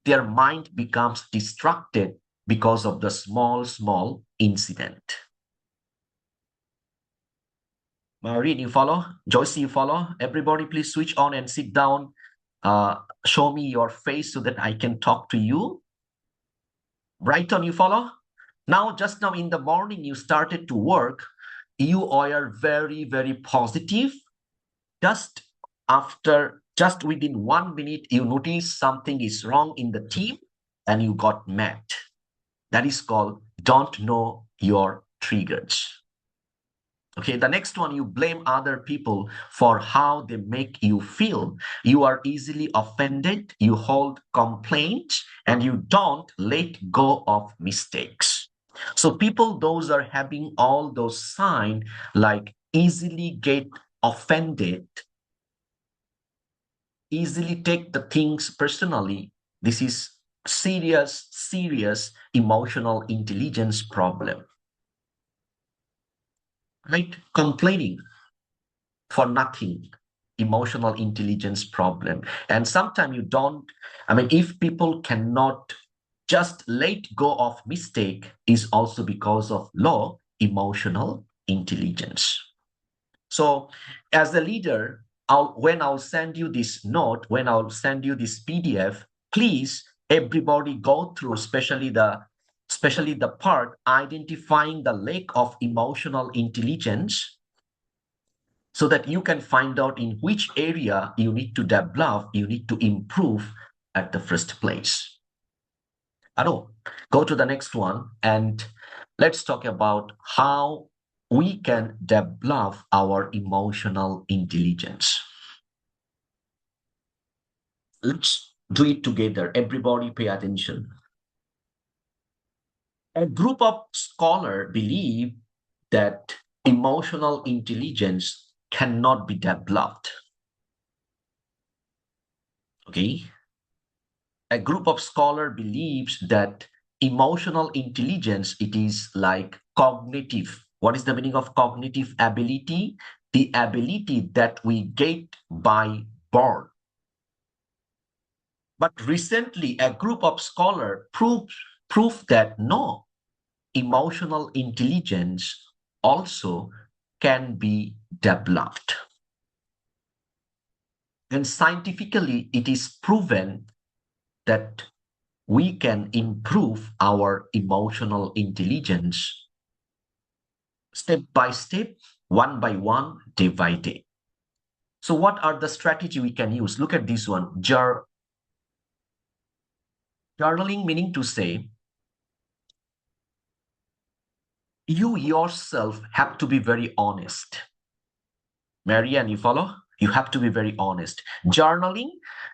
their mind becomes distracted because of the small incident. Maureen, you follow? Joyce, you follow? Everybody, please switch on and sit down. Show me your face so that I can talk to you. Brighton, you follow? Now, just now in the morning, you started to work. You are very, very positive. Just within 1 minute, you notice something is wrong in the team and you got mad. That is called don't know your triggers. Okay, the next one, you blame other people for how they make you feel. You are easily offended, you hold complaints, and you don't let go of mistakes. So people, those are having all those signs, like easily get offended, easily take the things personally. This is serious emotional intelligence problem. Right? Complaining for nothing, emotional intelligence problem. And sometimes if people cannot just let go of mistake, is also because of low emotional intelligence. So as a leader, when I'll send you this note, when I'll send you this PDF, please, everybody go through, especially the part identifying the lack of emotional intelligence, so that you can find out in which area you need to develop, you need to improve at the first place. Aro, go to the next one and let's talk about how we can develop our emotional intelligence. Let's do it together. Everybody pay attention. A group of scholars believe that emotional intelligence cannot be developed. Okay? A group of scholars believes that emotional intelligence, it is like cognitive. What is the meaning of cognitive ability? the ability that we get by birth. But recently, a group of scholars proved that no, emotional intelligence also can be developed. And scientifically, it is proven that we can improve our emotional intelligence step by step, one by one, day by day. So what are the strategy we can use? Look at this one. Journaling, meaning to say, you yourself have to be very honest. Marianne, you follow? You have to be very honest. Journaling,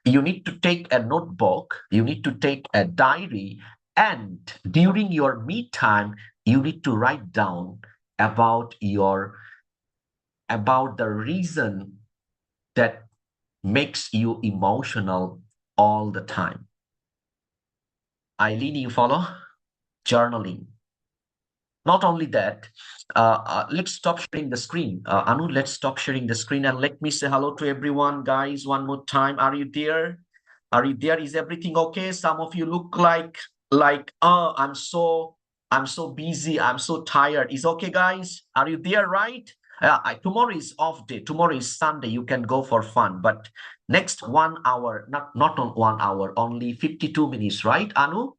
you need to take a notebook, you need to take a diary, and during your me time, you need to write down about the reason that makes you emotional all the time. Eileen, you follow? Journaling. Not only that, let's stop sharing the screen. Anu, let's stop sharing the screen and let me say hello to everyone, guys, one more time. Are you there? Are you there? Is everything okay? Some of you look like, oh, I'm so busy. I'm so tired. Is okay, guys? Are you there, right? Tomorrow is off day. Tomorrow is Sunday. You can go for fun. But next 1 hour, not on 1 hour, only 52 minutes, right, Anu?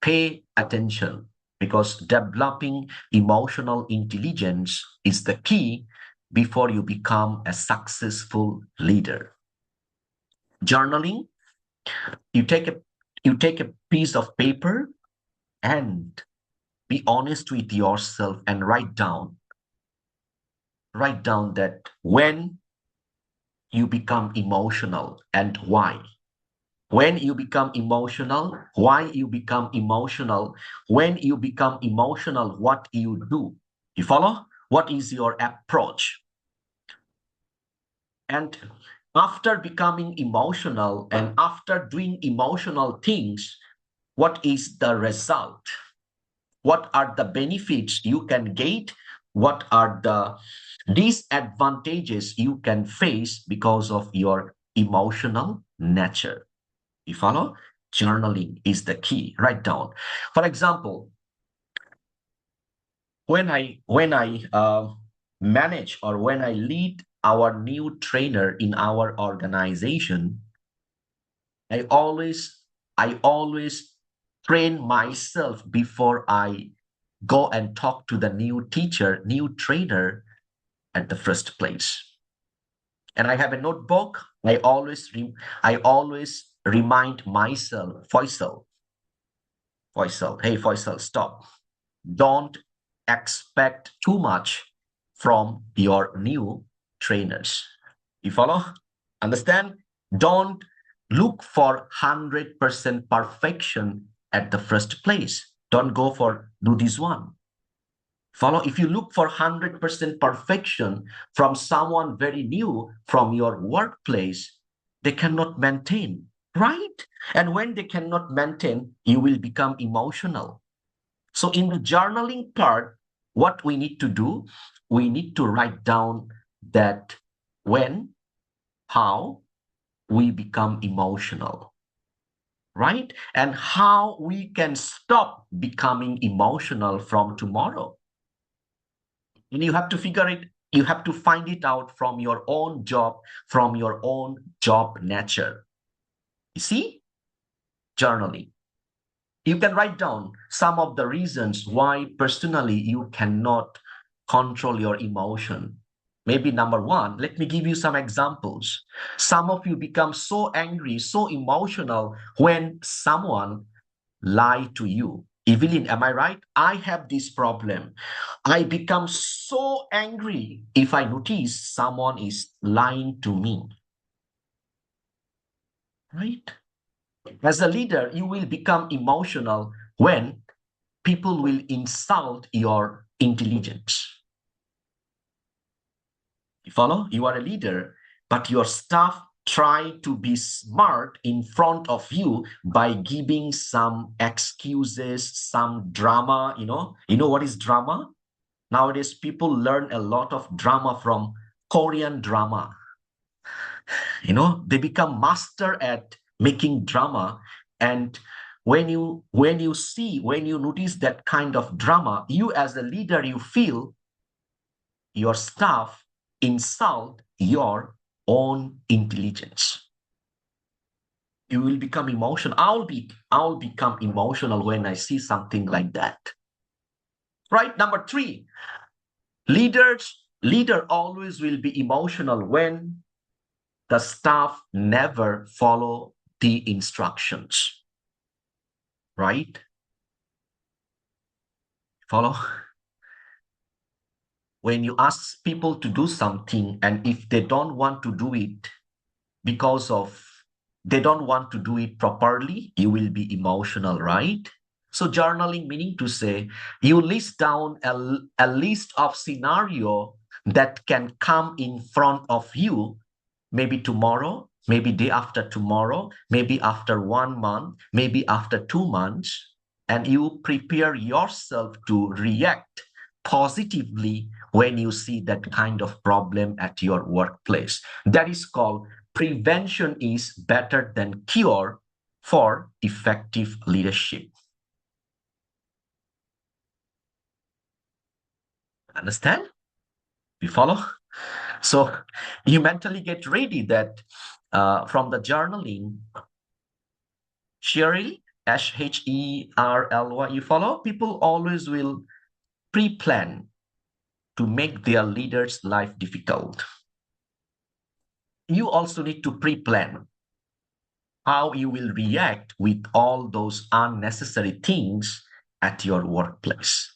Pay attention, because developing emotional intelligence is the key before you become a successful leader. Journaling, you take a piece of paper and be honest with yourself and write down that when you become emotional and why. When you become emotional, why you become emotional. When you become emotional, what you do. You follow? What is your approach? And after becoming emotional and after doing emotional things, what is the result? What are the benefits you can get? What are the disadvantages you can face because of your emotional nature? You follow? Journaling is the key. Write down. For example, when I manage or when I lead our new trainer in our organization, I always train myself before I go and talk to the new teacher, new trainer at the first place. And I have a notebook. I always remind myself, Faisal, hey Faisal, stop. Don't expect too much from your new trainers. You follow? Understand? Don't look for 100% perfection at the first place. Don't go for do this one. Follow? If you look for 100% perfection from someone very new from your workplace, they cannot maintain, right? And when they cannot maintain, you will become emotional. So in the journaling part, what we need to do, we need to write down that when, how we become emotional, right? And how we can stop becoming emotional from tomorrow. And you have to figure it, you have to find it out from your own job, from your own job nature. You see? Journaling. You can write down some of the reasons why personally you cannot control your emotion. Maybe number one, let me give you some examples. Some of you become so angry, so emotional when someone lies to you. Evelyn, am I right? I have this problem. I become so angry if I notice someone is lying to me. Right? As a leader, you will become emotional when people will insult your intelligence. You follow? You are a leader, but your staff try to be smart in front of you by giving some excuses, some drama. You know what is drama? Nowadays, people learn a lot of drama from Korean drama. They become master at making drama. And when you notice that kind of drama, you as a leader, you feel your staff insult your own intelligence. You will become emotional. I'll become emotional when I see something like that. Right? Number 3, leader always will be emotional when the staff never follow the instructions. Right? Follow? When you ask people to do something, and if they don't want to do it because of they don't want to do it properly, you will be emotional, right? So journaling meaning to say, you list down a list of scenario that can come in front of you, maybe tomorrow, maybe day after tomorrow, maybe after 1 month, maybe after 2 months, and you prepare yourself to react positively when you see that kind of problem at your workplace. That is called prevention is better than cure for effective leadership. Understand? You follow? So you mentally get ready that from the journaling, Sherry, Sherly, you follow? People always will pre-plan to make their leaders' life difficult. You also need to pre-plan how you will react with all those unnecessary things at your workplace.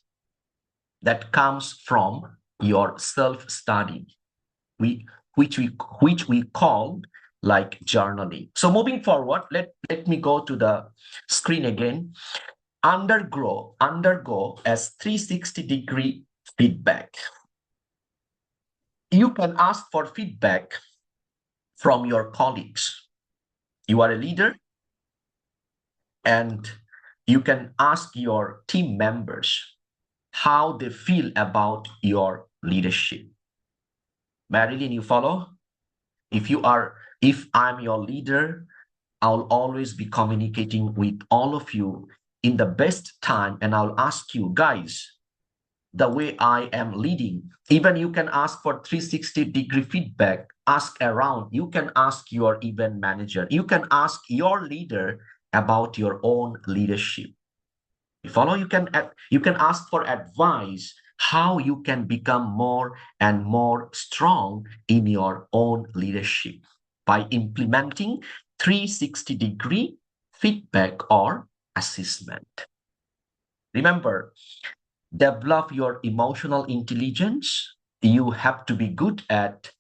That comes from your self-study, which we call like journaling. So moving forward, let me go to the screen again. Undergo as 360-degree feedback. You can ask for feedback from your colleagues. You are a leader, and you can ask your team members how they feel about your leadership. Marilyn, you follow? If I'm your leader, I'll always be communicating with all of you in the best time, and I'll ask you guys the way I am leading. Even you can ask for 360-degree feedback, ask around. You can ask your event manager. You can ask your leader about your own leadership. You follow? You can ask for advice how you can become more and more strong in your own leadership by implementing 360-degree feedback or assessment. Remember, develop your emotional intelligence. You have to be good at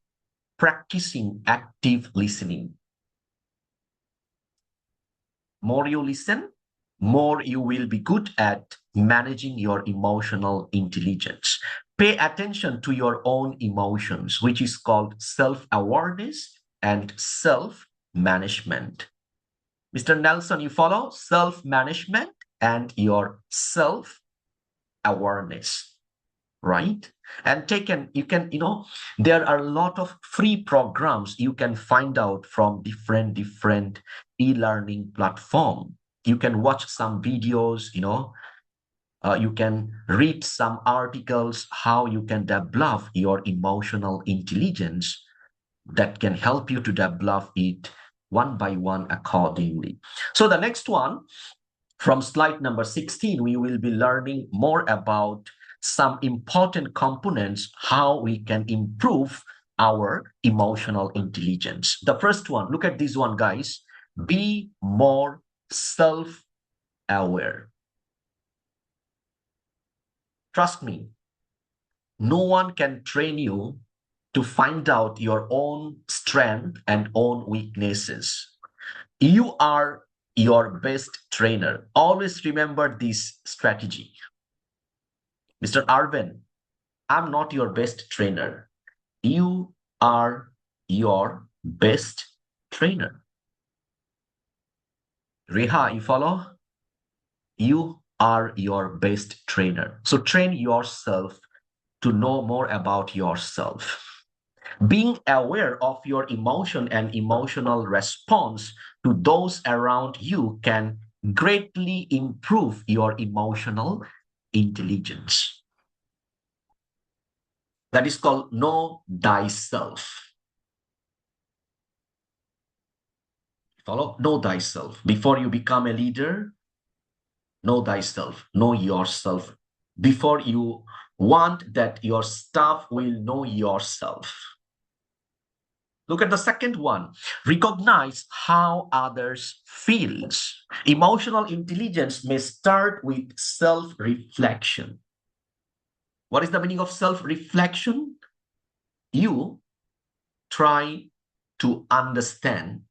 practicing active listening. More you listen, more you will be good at managing your emotional intelligence. Pay attention to your own emotions, which is called self-awareness and self-management. Mr. Nelson, you follow? Self-management and your self-awareness, right? And there are a lot of free programs you can find out from different e-learning platform. You can watch some videos, you can read some articles, how you can develop your emotional intelligence that can help you to develop it one by one accordingly. So the next one, from slide number 16, we will be learning more about some important components, how we can improve our emotional intelligence. The first one, look at this one, guys. Be more self-aware. Trust me, no one can train you to find out your own strength and own weaknesses. You are your best trainer. Always remember this strategy. Mr. Arvind, I'm not your best trainer. You are your best trainer. Reha, you follow? You are your best trainer. So train yourself to know more about yourself. Being aware of your emotion and emotional response to those around you can greatly improve your emotional intelligence. That is called know thyself. Follow? Know thyself. Before you become a leader, know thyself, know yourself. Before you want that your staff will know yourself. Look at the second one. Recognize how others feels. Emotional intelligence may start with self-reflection. What is the meaning of self-reflection? You try to understand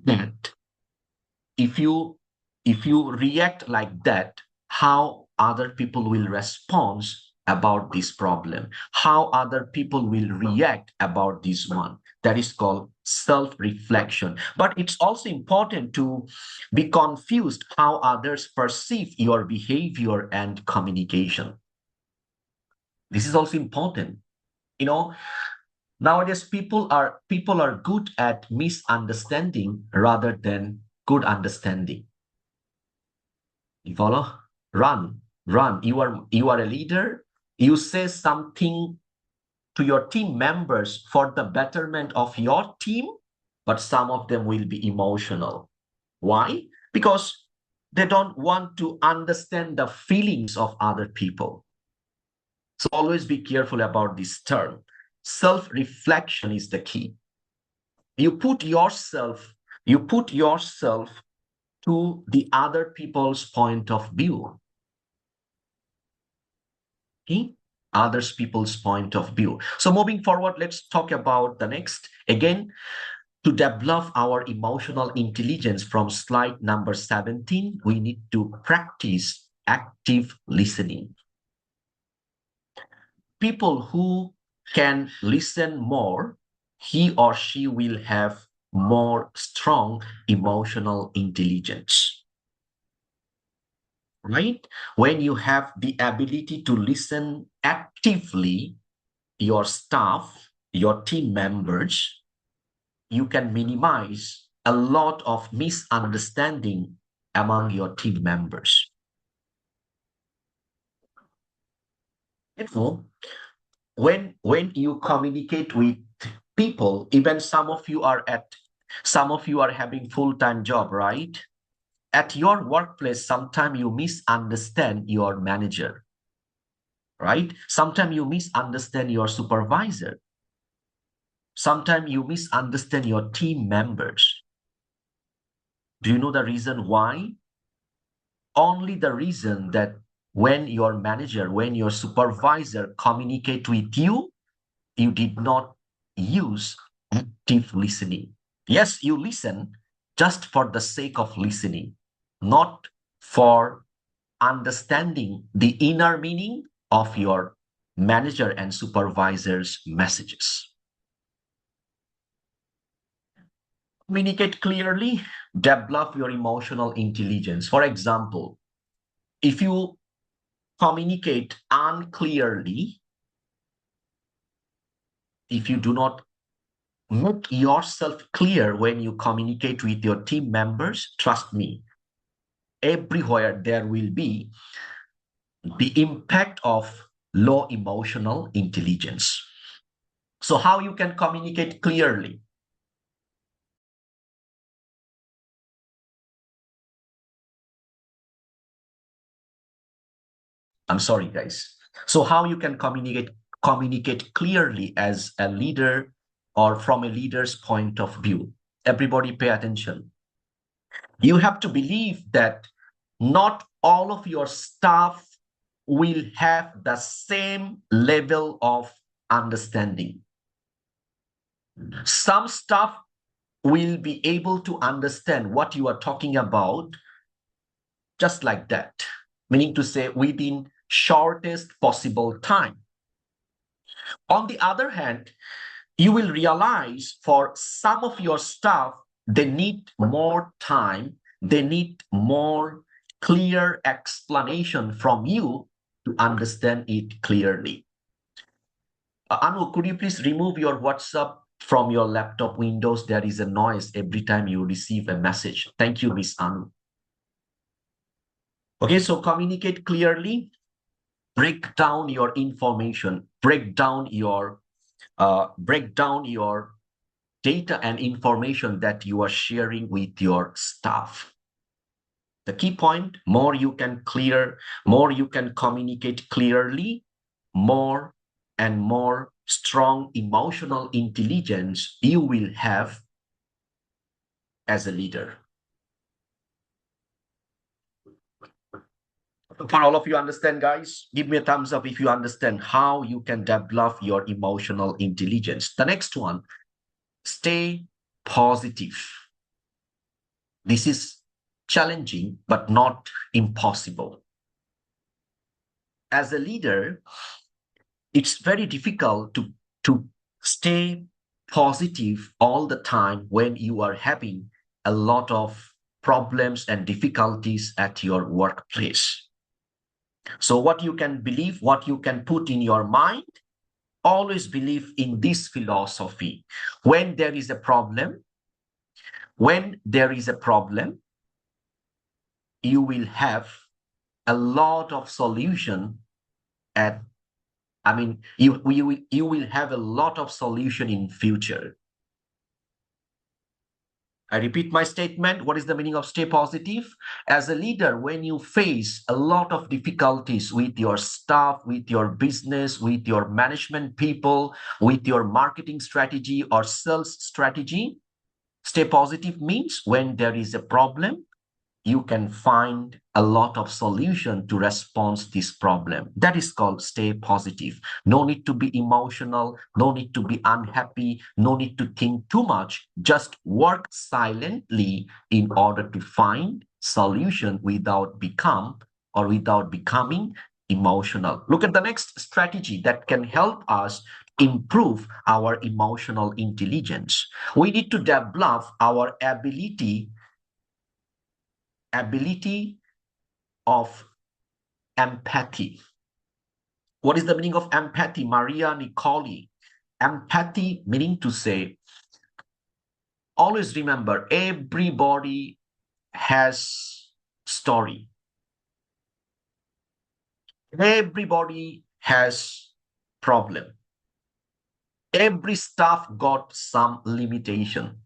that if you react like that, how other people will respond about this problem, how other people will react about this one. That is called self-reflection. But it's also important to be confused how others perceive your behavior and communication. This is also important. You know, nowadays people are good at misunderstanding rather than good understanding. You follow? Run. You are a leader. You say something to your team members for the betterment of your team, but some of them will be emotional. Why? Because they don't want to understand the feelings of other people. So always be careful about this term. Self-reflection is the key. You put yourself to the other people's point of view. Okay? Others people's point of view. So moving forward, let's talk about the next. Again, to develop our emotional intelligence from slide number 17, we need to practice active listening. People who can listen more, he or she will have more strong emotional intelligence. Right? When you have the ability to listen actively, your staff, your team members, you can minimize a lot of misunderstanding among your team members. Therefore, when you communicate with people, even some of you are having full-time job, right? At your workplace, sometimes you misunderstand your manager, right? Sometimes you misunderstand your supervisor. Sometimes you misunderstand your team members. Do you know the reason why? Only the reason that when your manager, when your supervisor communicate with you, you did not use active listening. Yes, you listen just for the sake of listening, not for understanding the inner meaning of your manager and supervisor's messages. Communicate clearly, develop your emotional intelligence. For example, if you communicate unclearly, if you do not make yourself clear when you communicate with your team members, trust me, everywhere there will be the impact of low emotional intelligence. So how you can communicate clearly? I'm sorry, guys. So how you can communicate clearly as a leader or from a leader's point of view? Everybody pay attention. You have to believe that not all of your staff will have the same level of understanding. Some staff will be able to understand what you are talking about just like that, meaning to say within shortest possible time. On the other hand, you will realize for some of your staff, they need more time, they need more clear explanation from you to understand it clearly. Anu, could you please remove your WhatsApp from your laptop windows? There is a noise every time you receive a message. Thank you, Miss Anu. Okay, so communicate clearly, break down your information, break down your data and information that you are sharing with your staff. The key point, more you can communicate clearly, more and more strong emotional intelligence you will have as a leader. For all of you understand, guys, give me a thumbs up if you understand how you can develop your emotional intelligence. The next one, stay positive. This is challenging, but not impossible. As a leader, it's very difficult to stay positive all the time when you are having a lot of problems and difficulties at your workplace. So what you can believe, what you can put in your mind, always believe in this philosophy. When there is a problem, you will have a lot of solution you will have a lot of solution in future. I repeat my statement. What is the meaning of stay positive? As a leader, when you face a lot of difficulties with your staff, with your business, with your management people, with your marketing strategy or sales strategy, stay positive means when there is a problem, you can find a lot of solution to respond to this problem. That is called stay positive. No need to be emotional, no need to be unhappy, no need to think too much. Just work silently in order to find solution without becoming emotional. Look at the next strategy that can help us improve our emotional intelligence. We need to develop our ability of empathy. What is the meaning of empathy? Maria Nicoli. Empathy meaning to say, always remember, everybody has story. Everybody has problem. Every staff got some limitation.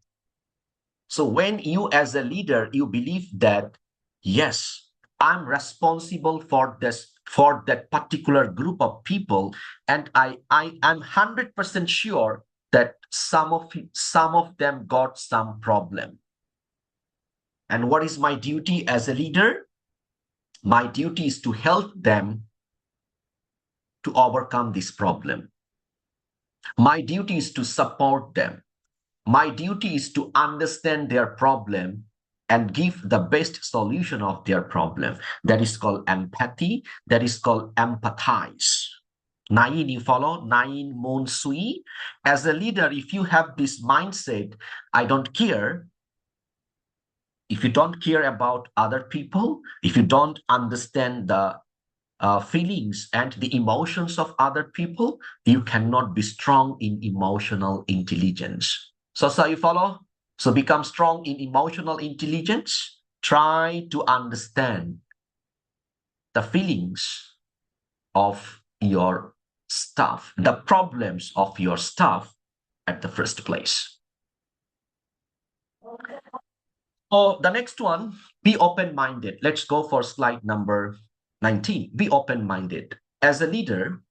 So when you as a leader, you believe that, yes, I'm responsible for that particular group of people, and I am 100% sure that some of them got some problem. And what is my duty as a leader? My duty is to help them to overcome this problem. My duty is to support them. My duty is to understand their problem and give the best solution of their problem. That is called empathy. That is called empathize. Nain, you follow? Nain Moon Sui. As a leader, if you have this mindset, I don't care. If you don't care about other people, if you don't understand the feelings and the emotions of other people, you cannot be strong in emotional intelligence. So you follow? So become strong in emotional intelligence. Try to understand the feelings of your staff, the problems of your staff at the first place. Oh, the next one, be open-minded. Let's go for slide number 19. Be open-minded. As a leader,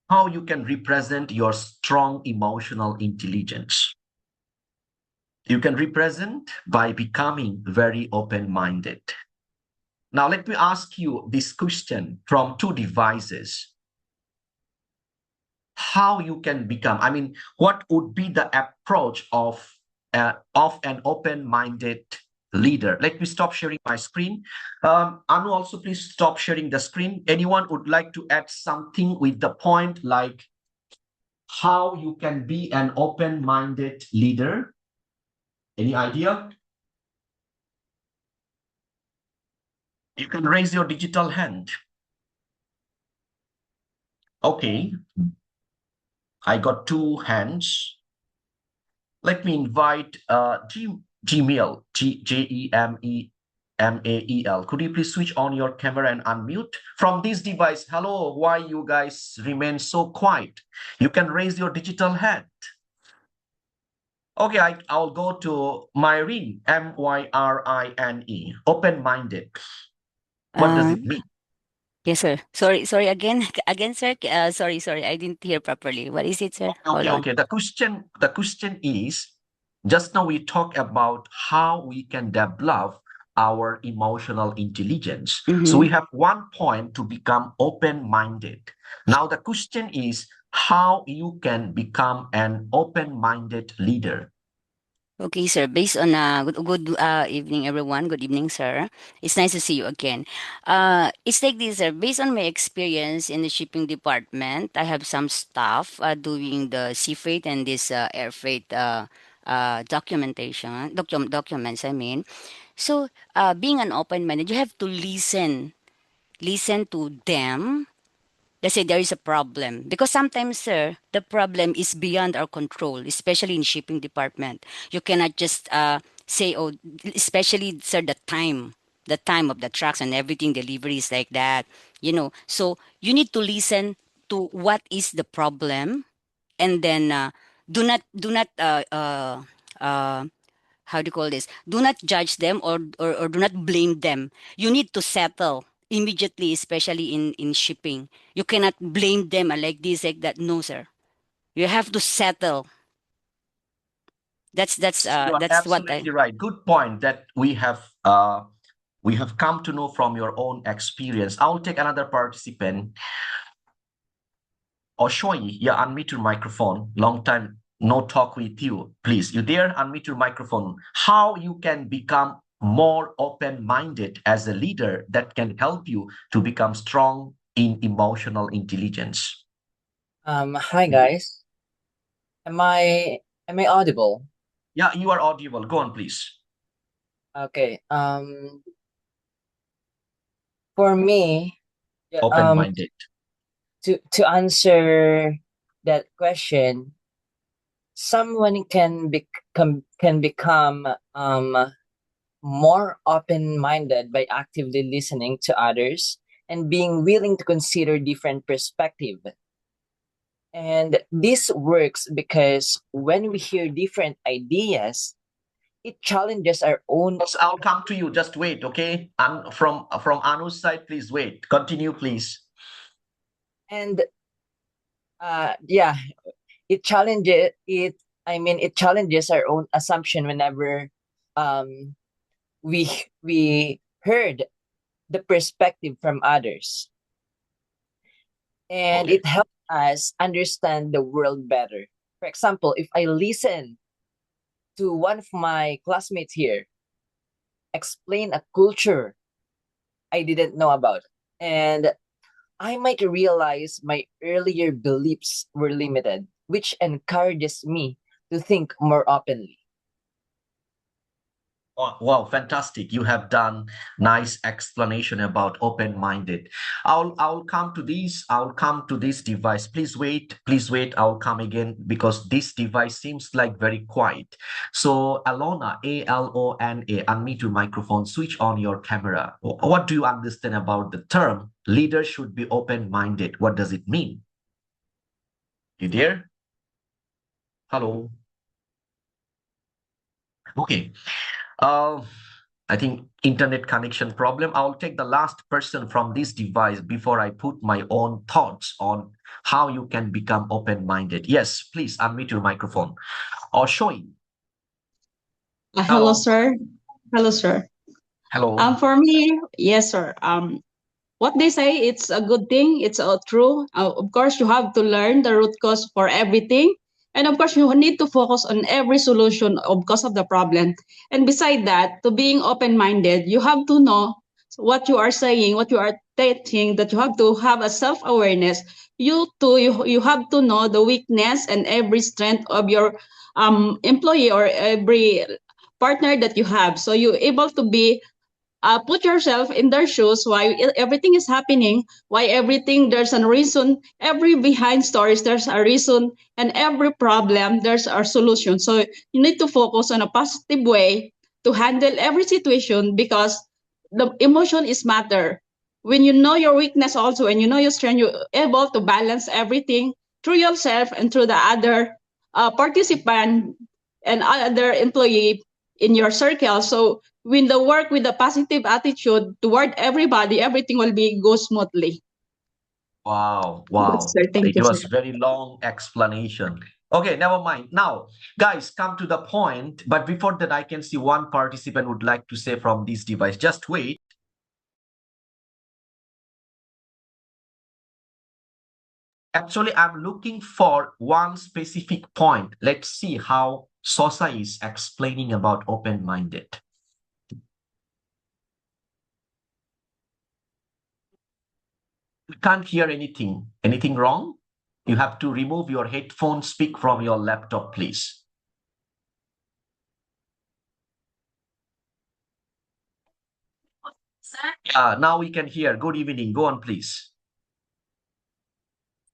how you can represent your strong emotional intelligence. You can represent by becoming very open-minded. Now, let me ask you this question from two devices. How you can become, what would be the approach of an open-minded leader? Let me stop sharing my screen. Anu, also please stop sharing the screen. Anyone would like to add something with the point like how you can be an open-minded leader? Any idea? You can raise your digital hand. Okay. I got two hands. Let me invite Gmail, Gemael. Could you please switch on your camera and unmute from this device? Hello, why you guys remain so quiet? You can raise your digital hand. Okay, I'll go to Myrene, Myrine, open-minded. What does it mean? Yes, sir. Sorry again, again, sir. Sorry. I didn't hear properly. What is it, sir? Hold on. Okay. The question is, just now we talked about how we can develop our emotional intelligence. So we have one point to become open-minded. Now the question is how you can become an open-minded leader. Okay, sir. Based on good evening, everyone. Good evening, sir. It's nice to see you again. It's like this, sir. Based on my experience in the shipping department, I have some staff doing the sea freight and this air freight documents. I mean, so being an open minded, you have to listen to them. Let's say there is a problem because sometimes, sir, the problem is beyond our control, especially in shipping department. You cannot just say, oh, especially, sir, the time of the trucks and everything, deliveries like that, So you need to listen to what is the problem, and then do not how do you call this? Do not judge them, or do not blame them. You need to settle immediately, especially in shipping. You cannot blame them like this, like that. No, sir. You have to settle. That's You are what I. absolutely right. Good point that we have come to know from your own experience. I'll take another participant. Oshoyi, yeah, unmute your microphone. Long time no talk with you. Please, you there? Unmute your microphone. How you can become more open-minded as a leader that can help you to become strong in emotional intelligence. Hi guys. Am I audible? Yeah, you are audible. Go on, please. Okay. For me, Open-minded. to answer that question, someone can become more open-minded by actively listening to others and being willing to consider different perspectives. And this works because when we hear different ideas, it challenges our own. I'll come to you. Just wait, okay? And from Anu's side, please wait. Continue, please. And yeah, it challenges it. I mean, it challenges our own assumption whenever we heard the perspective from others, and Okay. it helps us understand the world better. For example, if I listen to one of my classmates here explain a culture I didn't know about, and I might realize my earlier beliefs were limited, which encourages me to think more openly. Oh, wow, fantastic. You have done nice explanation about open-minded. I'll come to this. I'll come to this device. Please wait. Please wait. I'll come again because this device seems like very quiet. So Alona, Alona, unmute your microphone, switch on your camera. What do you understand about the term leader should be open-minded? What does it mean? You there? Hello. Okay. I think internet connection problem. I'll take the last person from this device before I put my own thoughts on how you can become open-minded. Yes, please unmute your microphone. Or showing. Hello, sir. Hello, sir. Hello. For me, yes, sir. What they say, it's a good thing. It's true. Of course, you have to learn the root cause for everything. And of course, you need to focus on every solution of cause of the problem. And beside that, to being open-minded, you have to know what you are saying, what you are teaching, that you have to have a self-awareness. You have to know the weakness and every strength of your employee or every partner that you have. So you're able to be put yourself in their shoes, why everything is happening, why everything, there's a reason, every behind stories, there's a reason, and every problem, there's a solution. So you need to focus on a positive way to handle every situation, because the emotion is matter. When you know your weakness also, and you know your strength, you're able to balance everything through yourself and through the other participant and other employee in your circle. So when the work with a positive attitude toward everybody, everything will be go smoothly. Wow, Yes, wow. sir. Thank It you, sir. was very long explanation. Okay, never mind. Now, guys, come to the point. But before that, I can see one participant would like to say from this device. Just wait. Actually, I'm looking for one specific point. Let's see how Sosa is explaining about open-minded. We can't hear anything. Anything wrong? You have to remove your headphone, speak from your laptop, please. Sir, Now we can hear. Good evening. Go on, please.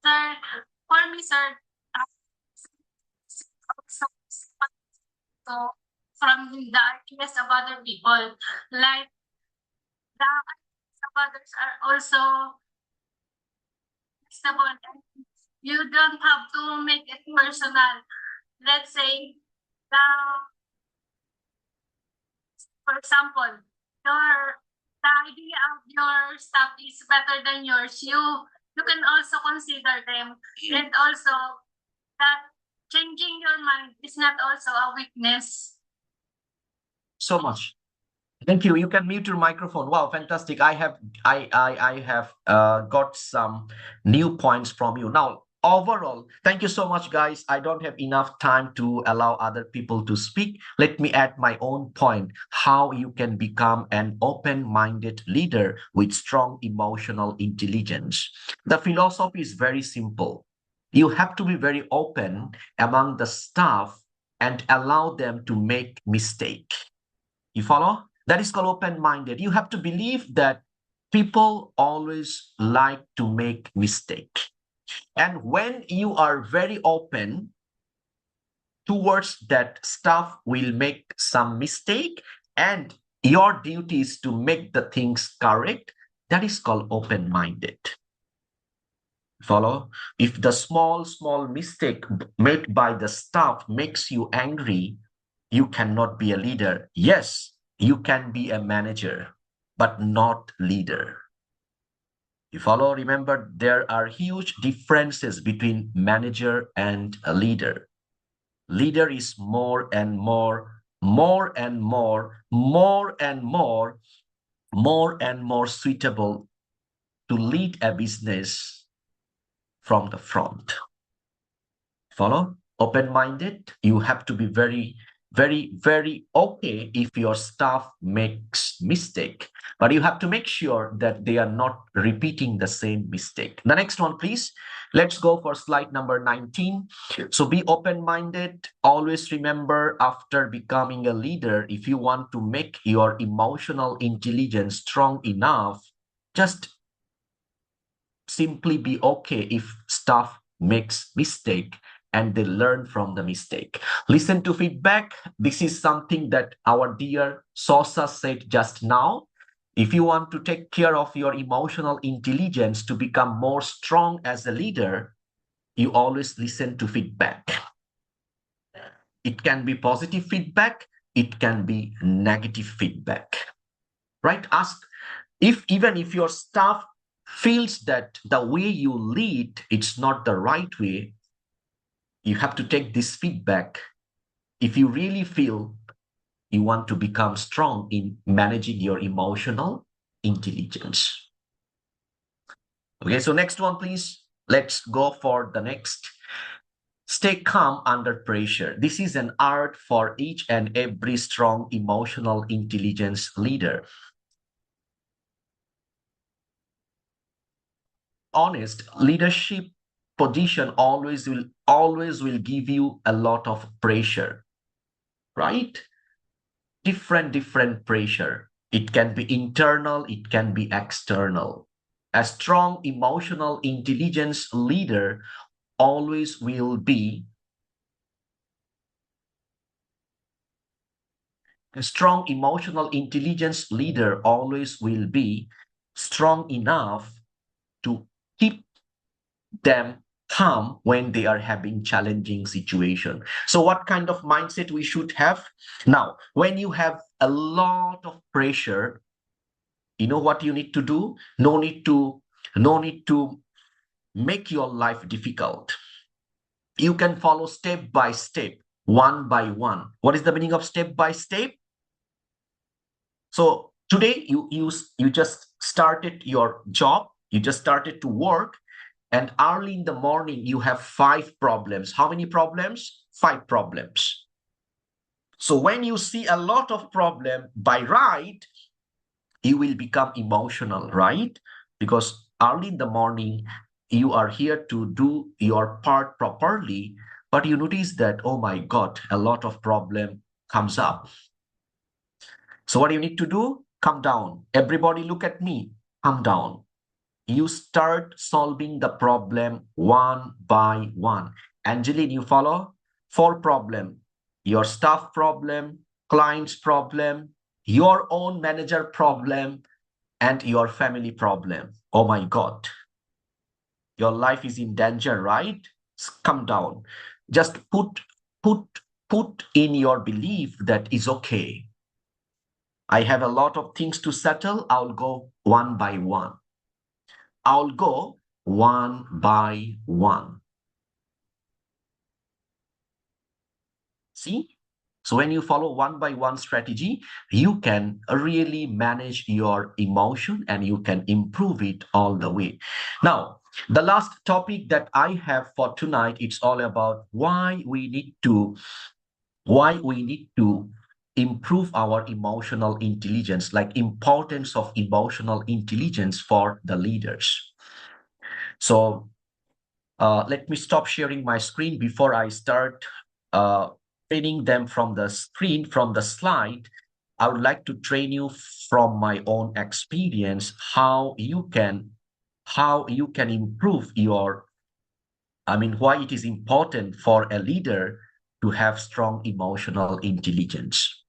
sir, for me, sir, so, so from the ideas of other people, like the ideas of others are also reasonable. And you don't have to make it personal. Let's say, the, for example, the idea of your stuff is better than yours. You can also consider them, and also that changing your mind is not also a weakness. So much. Thank you. You can mute your microphone. Wow, fantastic. I have got some new points from you. Now, overall, thank you so much, guys. I don't have enough time to allow other people to speak. Let me add my own point, how you can become an open-minded leader with strong emotional intelligence. The philosophy is very simple. You have to be very open among the staff and allow them to make mistake. You follow? That is called open-minded. You have to believe that people always like to make mistake. And when you are very open towards that, staff will make some mistake and your duty is to make the things correct. That is called open-minded. Follow? If the small mistake made by the staff makes you angry, you cannot be a leader. Yes, you can be a manager, but not leader. You follow? Remember, there are huge differences between manager and a leader. Leader is more and more suitable to lead a business from the front. Follow? Open-minded. You have to be very, very okay if your staff makes mistake, but you have to make sure that they are not repeating the same mistake. The next one, please. Let's go for slide number 19. So be open-minded. Always remember, after becoming a leader, if you want to make your emotional intelligence strong enough, just simply be okay if staff makes mistake and they learn from the mistake. Listen to feedback. This is something that our dear Sosa said just now. If you want to take care of your emotional intelligence to become more strong as a leader, you always listen to feedback. It can be positive feedback. It can be negative feedback, right? Ask even if your staff feels that the way you lead, it's not the right way, you have to take this feedback if you really feel you want to become strong in managing your emotional intelligence. Okay, so next one, please. Let's go for the next. Stay calm under pressure. This is an art for each and every strong emotional intelligence leader. Honest leadership position always will give you a lot of pressure, right? Different pressure. It can be internal, it can be external. A strong emotional intelligence leader always will be a strong emotional intelligence leader always will be strong enough to keep them calm when they are having challenging situation. So what kind of mindset we should have? Now, when you have a lot of pressure, you know what you need to do? No need to make your life difficult. You can follow step by step, one by one. What is the meaning of step by step? So today you just started your job, you just started to work, and early in the morning you have 5 problems. How many problems? 5 problems. So when you see a lot of problem, by right, you will become emotional, right? Because early in the morning you are here to do your part properly, but you notice that, oh my God, a lot of problem comes up. So what do you need to do? Calm down. Everybody look at me. Calm down. You start solving the problem one by one. Angeline, you follow? 4 problem. Your staff problem, client's problem, your own manager problem, and your family problem. Oh my God. Your life is in danger, right? Calm down. Just put in your belief that is okay. I have a lot of things to settle. I'll go one by one. I'll go one by one. See? So when you follow one by one strategy, you can really manage your emotion and you can improve it all the way. Now, the last topic that I have for tonight, it's all about why we need to improve our emotional intelligence, like importance of emotional intelligence for the leaders. So let me stop sharing my screen before I start training them from the screen, from the slide. I would like to train you from my own experience how you can improve your, why it is important for a leader to have strong emotional intelligence.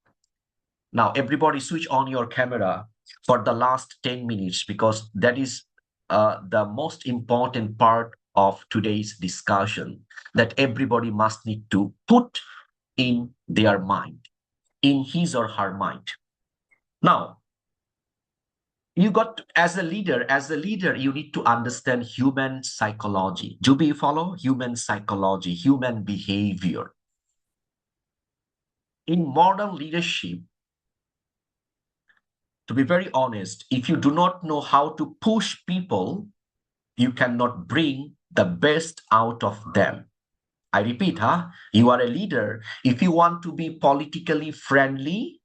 Now, everybody switch on your camera for the last 10 minutes because that is the most important part of today's discussion that everybody must need to put in their mind, in his or her mind. Now, you got as a leader, you need to understand human psychology. Do you follow human psychology, human behavior? In modern leadership, to be very honest, if you do not know how to push people, you cannot bring the best out of them. I repeat, you are a leader. If you want to be politically friendly,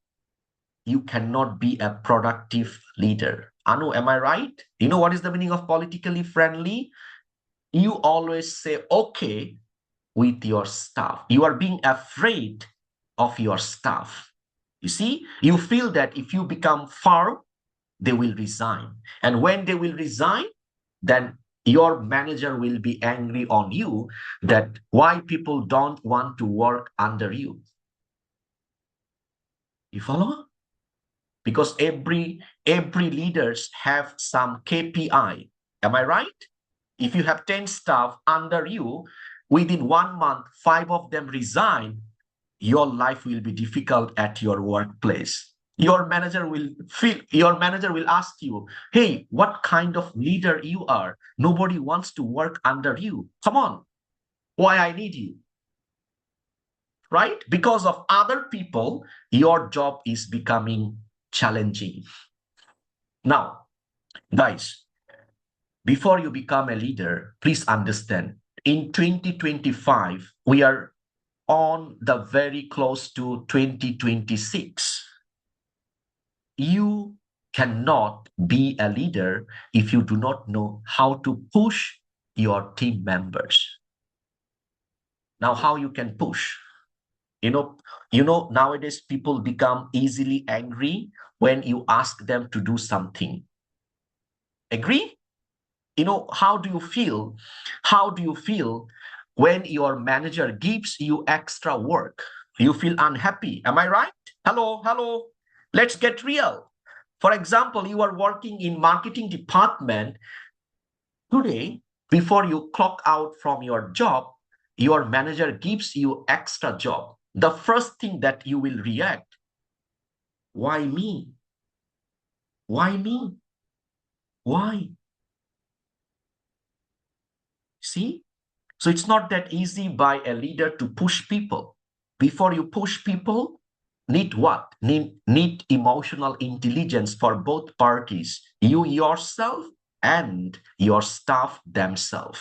you cannot be a productive leader. Anu, am I right? You know what is the meaning of politically friendly? You always say okay with your staff. You are being afraid of your staff. You see, you feel that if you become firm, they will resign. And when they will resign, then your manager will be angry on you that why people don't want to work under you. You follow? Because every leaders have some KPI. Am I right? If you have 10 staff under you, within 1 month, 5 of them resign, your life will be difficult at your workplace. Your manager will ask you, hey, what kind of leader you are? Nobody wants to work under you. Come on, why I need you? Right? Because of other people, your job is becoming challenging. Now, guys, before you become a leader, please understand, in 2025, we are on the very close to 2026. You cannot be a leader if you do not know how to push your team members. Now, how you can push? Nowadays people become easily angry when you ask them to do something. Agree? How do you feel? How do you feel when your manager gives you extra work? You feel unhappy. Am I right? Hello. Let's get real. For example, you are working in marketing department today. Before you clock out from your job, your manager gives you extra job. The first thing that you will react, why me? Why me? Why? See? So it's not that easy by a leader to push people. Before you push people, need what? Need emotional intelligence for both parties, you yourself and your staff themselves.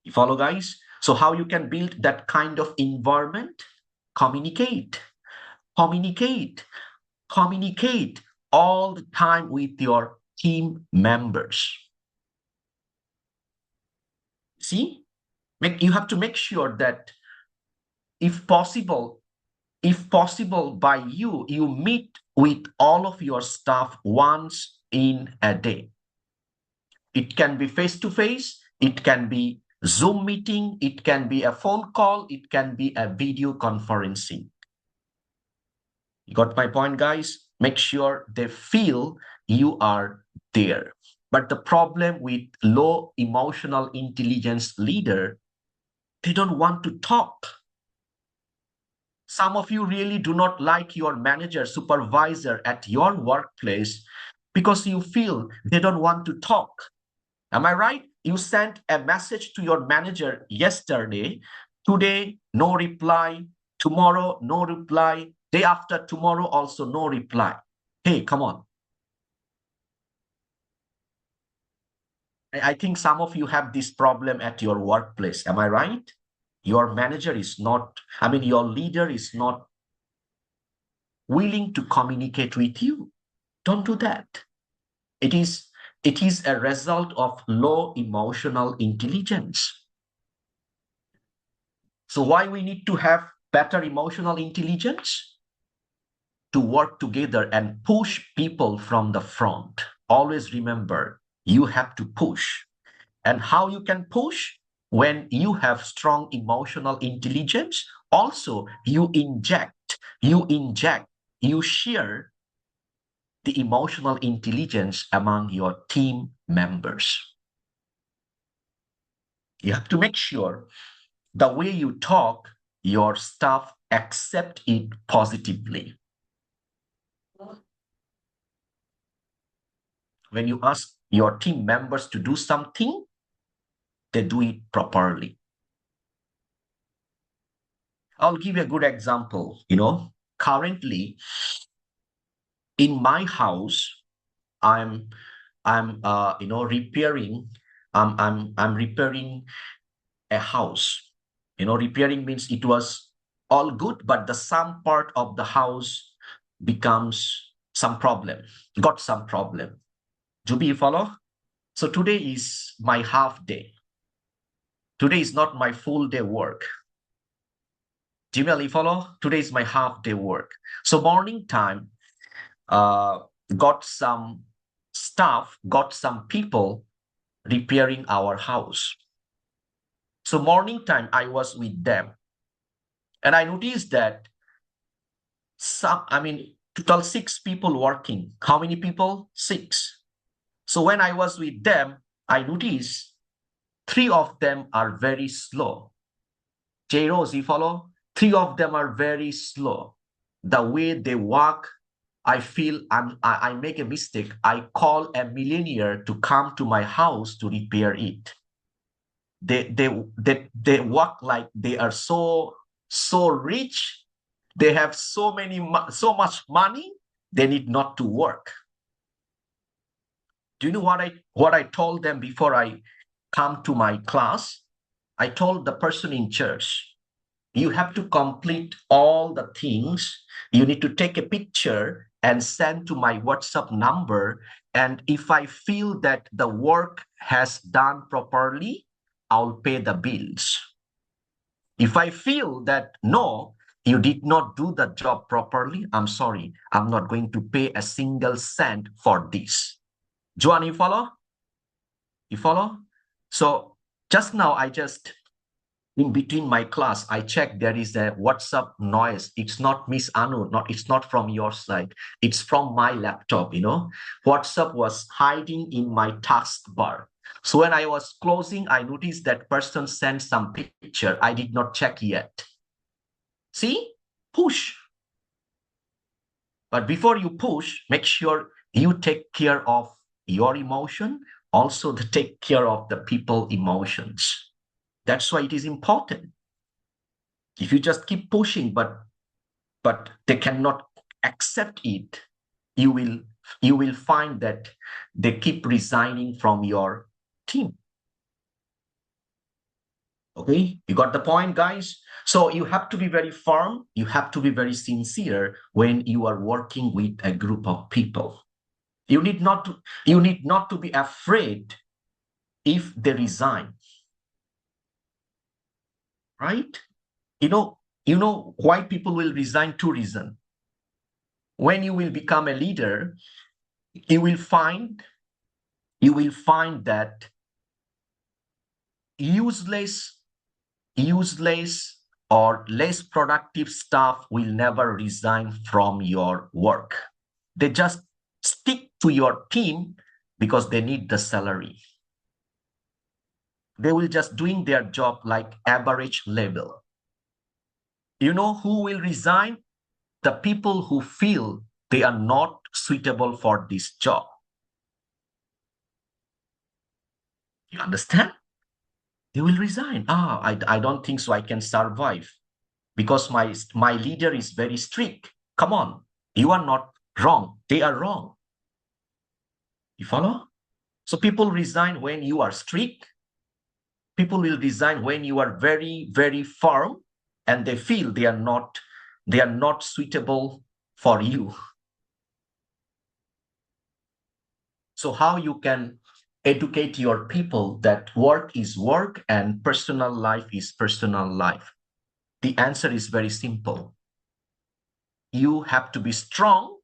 You follow, guys? So how you can build that kind of environment? Communicate all the time with your team members. See, you have to make sure that if possible by you meet with all of your staff once in a day. It can be face-to-face, it can be Zoom meeting, it can be a phone call, it can be a video conferencing. You got my point, guys? Make sure they feel you are there. But the problem with low emotional intelligence leader, they don't want to talk. Some of you really do not like your manager, supervisor at your workplace because you feel they don't want to talk. Am I right? You sent a message to your manager yesterday. Today, no reply. Tomorrow, no reply. Day after tomorrow, also no reply. Hey, come on. I think some of you have this problem at your workplace. Am I right? Your manager is not, your leader is not willing to communicate with you. Don't do that. It is a result of low emotional intelligence. So why we need to have better emotional intelligence? To work together and push people from the front. Always remember, you have to push. And how you can push? When you have strong emotional intelligence, also you share the emotional intelligence among your team members. You have to make sure the way you talk, your staff accept it positively. When you ask your team members to do something, they do it properly. I'll give you a good example. Currently in my house, I'm repairing. I'm repairing a house. Repairing means it was all good, but some part of the house becomes got some problem. Jubi, you follow? So today is my half day. Today is not my full day work. Jimmy, you follow? Today is my half day work. So morning time, got some staff, got some people repairing our house. So morning time, I was with them. And I noticed that total 6 people working. How many people? 6. So when I was with them, I noticed 3 of them are very slow. J-Rose, you follow? 3 of them are very slow. The way they walk, I feel I make a mistake. I call a millionaire to come to my house to repair it. They walk like they are so rich. They have so much money. They need not to work. Do you know what I told them before I come to my class? I told the person in church, you have to complete all the things. You need to take a picture and send to my WhatsApp number. And if I feel that the work has done properly, I'll pay the bills. If I feel that no, you did not do the job properly, I'm sorry, I'm not going to pay a single cent for this. Joan, you follow? You follow? So just now, in between my class, I checked there is a WhatsApp noise. It's not Miss Anu, it's not from your side. It's from my laptop, WhatsApp was hiding in my taskbar. So when I was closing, I noticed that person sent some picture. I did not check yet. See? Push. But before you push, make sure you take care of your emotion, also to take care of the people emotions. That's why it is important. If you just keep pushing, but they cannot accept it, you will find that they keep resigning from your team. Okay, you got the point, guys? So you have to be very firm. You have to be very sincere when you are working with a group of people. You need not to be afraid if they resign. Right? You know why people will resign? Two reasons. When you will become a leader, you will find that useless or less productive staff will never resign from your work. They just stick to your team because they need the salary. They will just doing their job like average level. You know who will resign? The people who feel they are not suitable for this job. You understand? They will resign. I don't think so I can survive because my leader is very strict. Come on, you are not wrong. They are wrong. You follow? So people resign when you are strict. People will resign when you are very, very firm and they feel they are not suitable for you. So how you can educate your people that work is work and personal life is personal life? The answer is very simple. You have to be strong,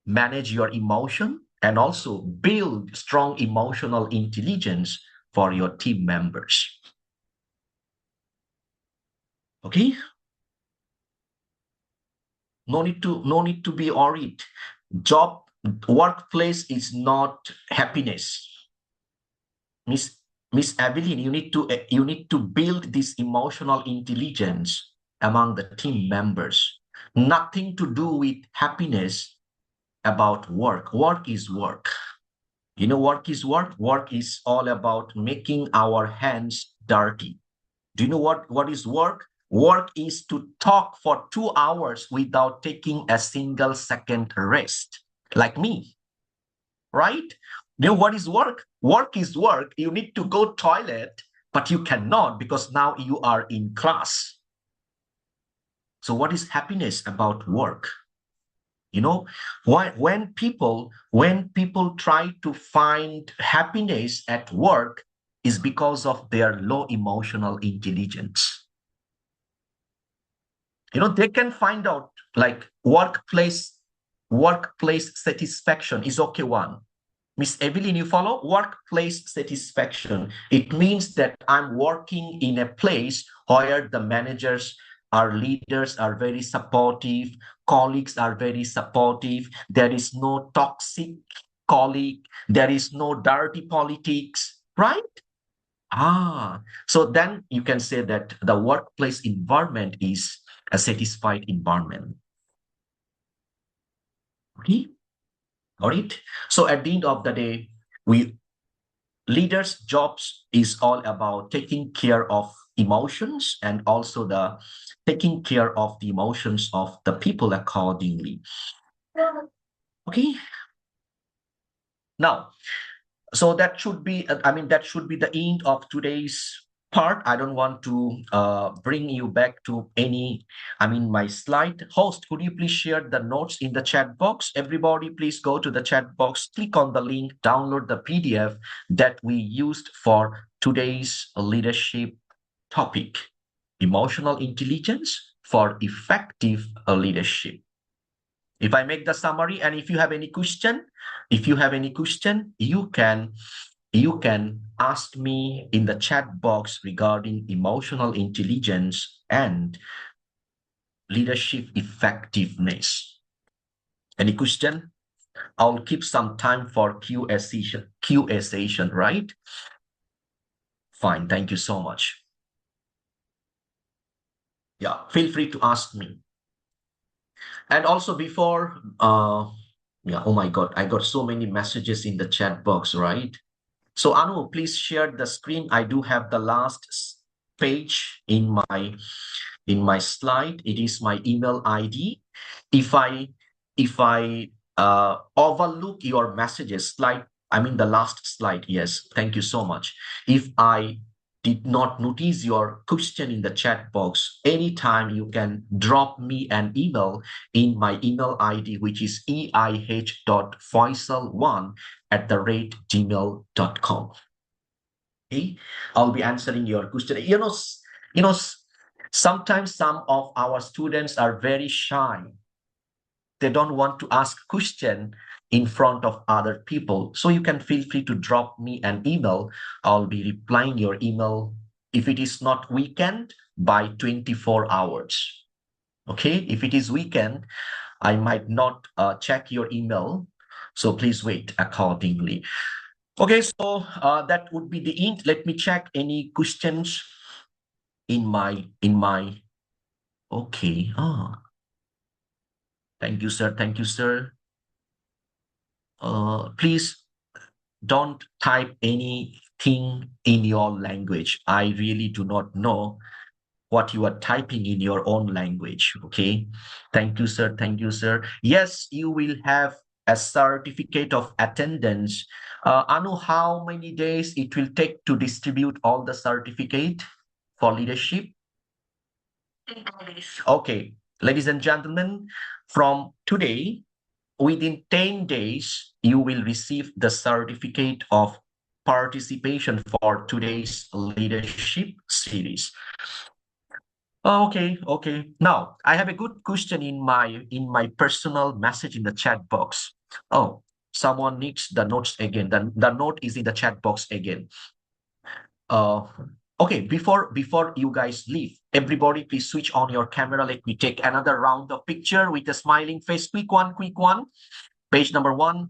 manage your emotion, and also build strong emotional intelligence for your team members. Okay? No need to be worried. Workplace is not happiness. Miss Evelyn, you need to build this emotional intelligence among the team members. Nothing to do with happiness about work. Work is work. You know, work is work. Work is all about making our hands dirty. Do you know what is work? Work is to talk for 2 hours without taking a single second rest, like me, right? You know what is work? Work is work. You need to go toilet, but you cannot because now you are in class. So what is happiness about work? You know, when people try to find happiness at work is because of their low emotional intelligence. You know, they can find out like workplace satisfaction is okay one. Miss Evelyn, you follow? Workplace satisfaction. It means that I'm working in a place where the managers, our leaders are very supportive, colleagues are very supportive. There is no toxic colleague. There is no dirty politics, right? So then you can say that the workplace environment is a satisfied environment. Okay? Got it? So at the end of the day, leaders' jobs is all about taking care of emotions and also taking care of the emotions of the people accordingly. Okay. Now, so that should be the end of today's part. I don't want to bring you back to my slide. Host, could you please share the notes in the chat box? Everybody, please go to the chat box, click on the link, download the PDF that we used for today's leadership topic. emotional intelligence for effective leadership. If I make the summary, and if you have any question, you can ask me in the chat box regarding emotional intelligence and leadership effectiveness. Any question? I'll keep some time for QA session, right? Fine, thank you so much. Yeah, feel free to ask me. And also before, yeah, oh my God, I got so many messages in the chat box, right? So Anu, please share the screen. I do have the last page in my slide. It is my email ID. If I overlook your messages, the last slide, yes, thank you so much. If I did not notice your question in the chat box, anytime you can drop me an email in my email ID, which is eih.faisal1@gmail.com. Okay, I'll be answering your question. Sometimes some of our students are very shy. They don't want to ask question in front of other people. So you can feel free to drop me an email. I'll be replying your email if it is not weekend by 24 hours. Okay, if it is weekend, I might not check your email. So please wait accordingly. Okay, so that would be the end. Let me check any questions in my okay. Thank you, sir. Thank you, sir. Please don't type anything in your language. I really do not know what you are typing in your own language. Okay. Thank you, sir. Thank you, sir. Yes, you will have a certificate of attendance. Anu, how many days it will take to distribute all the certificate for leadership? 10 days. Okay, ladies and gentlemen, from today, within 10 days, you will receive the certificate of participation for today's leadership series. Okay. Now, I have a good question in my personal message in the chat box. Oh, someone needs the notes again. The note is in the chat box again. Okay, before you guys leave, everybody please switch on your camera. Let me take another round of picture with a smiling face. Quick one. Page number 1,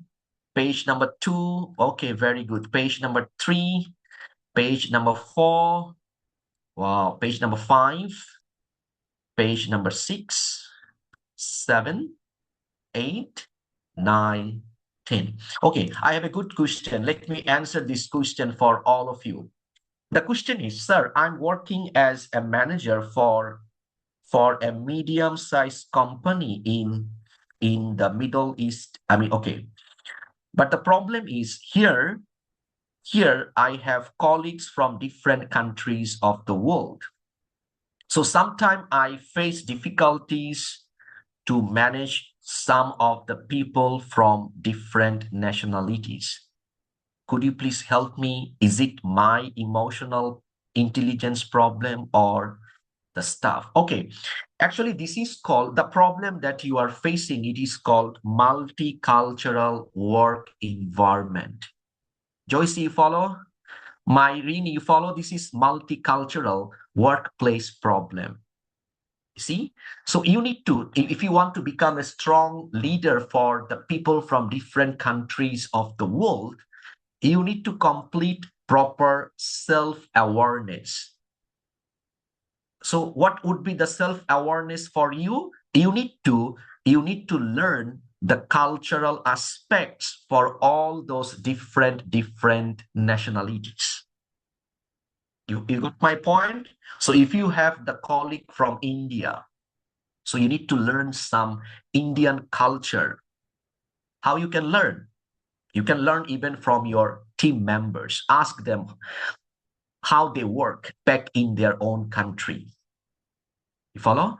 page number 2. Okay, very good. Page number 3, page number 4. Wow, page number 5, page number 6, 7, 8, 9, 10. Okay, I have a good question. Let me answer this question for all of you. The question is, sir, I'm working as a manager for a medium-sized company in the Middle East. Okay. But the problem is here I have colleagues from different countries of the world. So sometimes I face difficulties to manage some of the people from different nationalities. Could you please help me? Is it my emotional intelligence problem or the staff? Okay, actually this is called, the problem that you are facing, it is called multicultural work environment. Joyce, you follow? Myrene, you follow? This is multicultural workplace problem. See, so you need to, if you want to become a strong leader for the people from different countries of the world, you need to complete proper self-awareness. So what would be the self-awareness for you? You need to learn the cultural aspects for all those different nationalities. You got my point? So if you have the colleague from India, so you need to learn some Indian culture. How you can learn? You can learn even from your team members. Ask them how they work back in their own country. You follow?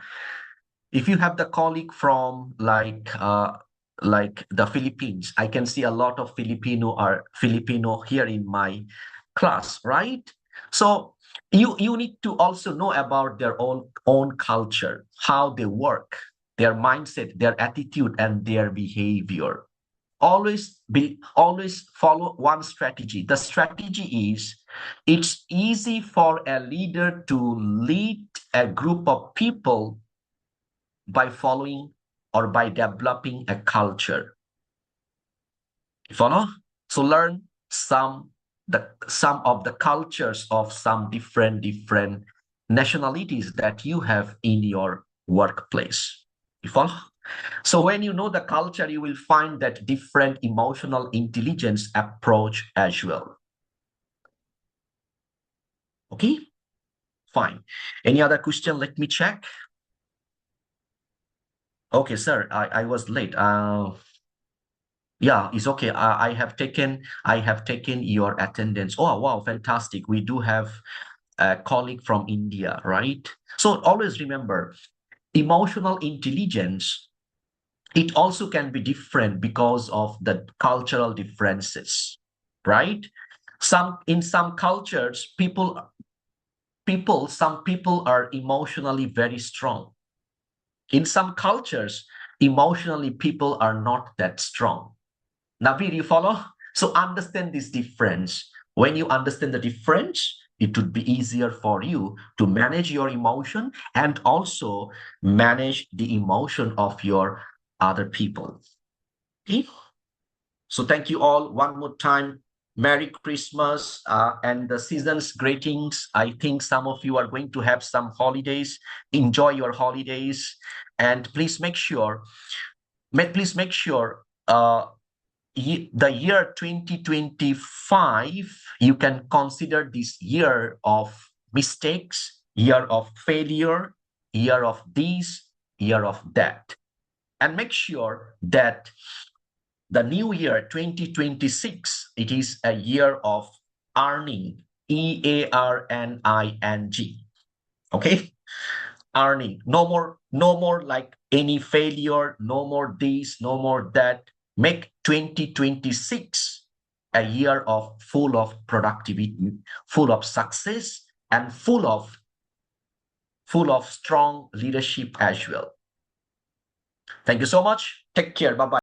If you have the colleague from like the Philippines, I can see a lot of Filipino here in my class, right? So you need to also know about their own culture, how they work, their mindset, their attitude, and their behavior. Always follow one strategy. The strategy is, it's easy for a leader to lead a group of people by following or by developing a culture. You follow? So learn some of the cultures of some different nationalities that you have in your workplace. You follow? So when you know the culture, you will find that different emotional intelligence approach as well. Okay, fine. Any other question? Let me check. Okay, sir, I was late. Yeah, it's okay. I have taken your attendance. Oh, wow, fantastic. We do have a colleague from India, right? So always remember, emotional intelligence, it also can be different because of the cultural differences, right? In some cultures, some people are emotionally very strong. In some cultures, emotionally people are not that strong. Naveed, you follow? So understand this difference. When you understand the difference, it would be easier for you to manage your emotion and also manage the emotion of your other people. Okay? So thank you all one more time. Merry Christmas and the season's greetings. I think some of you are going to have some holidays. Enjoy your holidays, and please make sure the year 2025, you can consider this year of mistakes, year of failure, year of this, year of that. And make sure that the new year 2026, it is a year of earning, EARNING. Okay? Earning. No more like any failure, no more this, no more that. Make 2026 a year full of productivity, full of success, and full of strong leadership as well. Thank you so much. Take care. Bye-bye.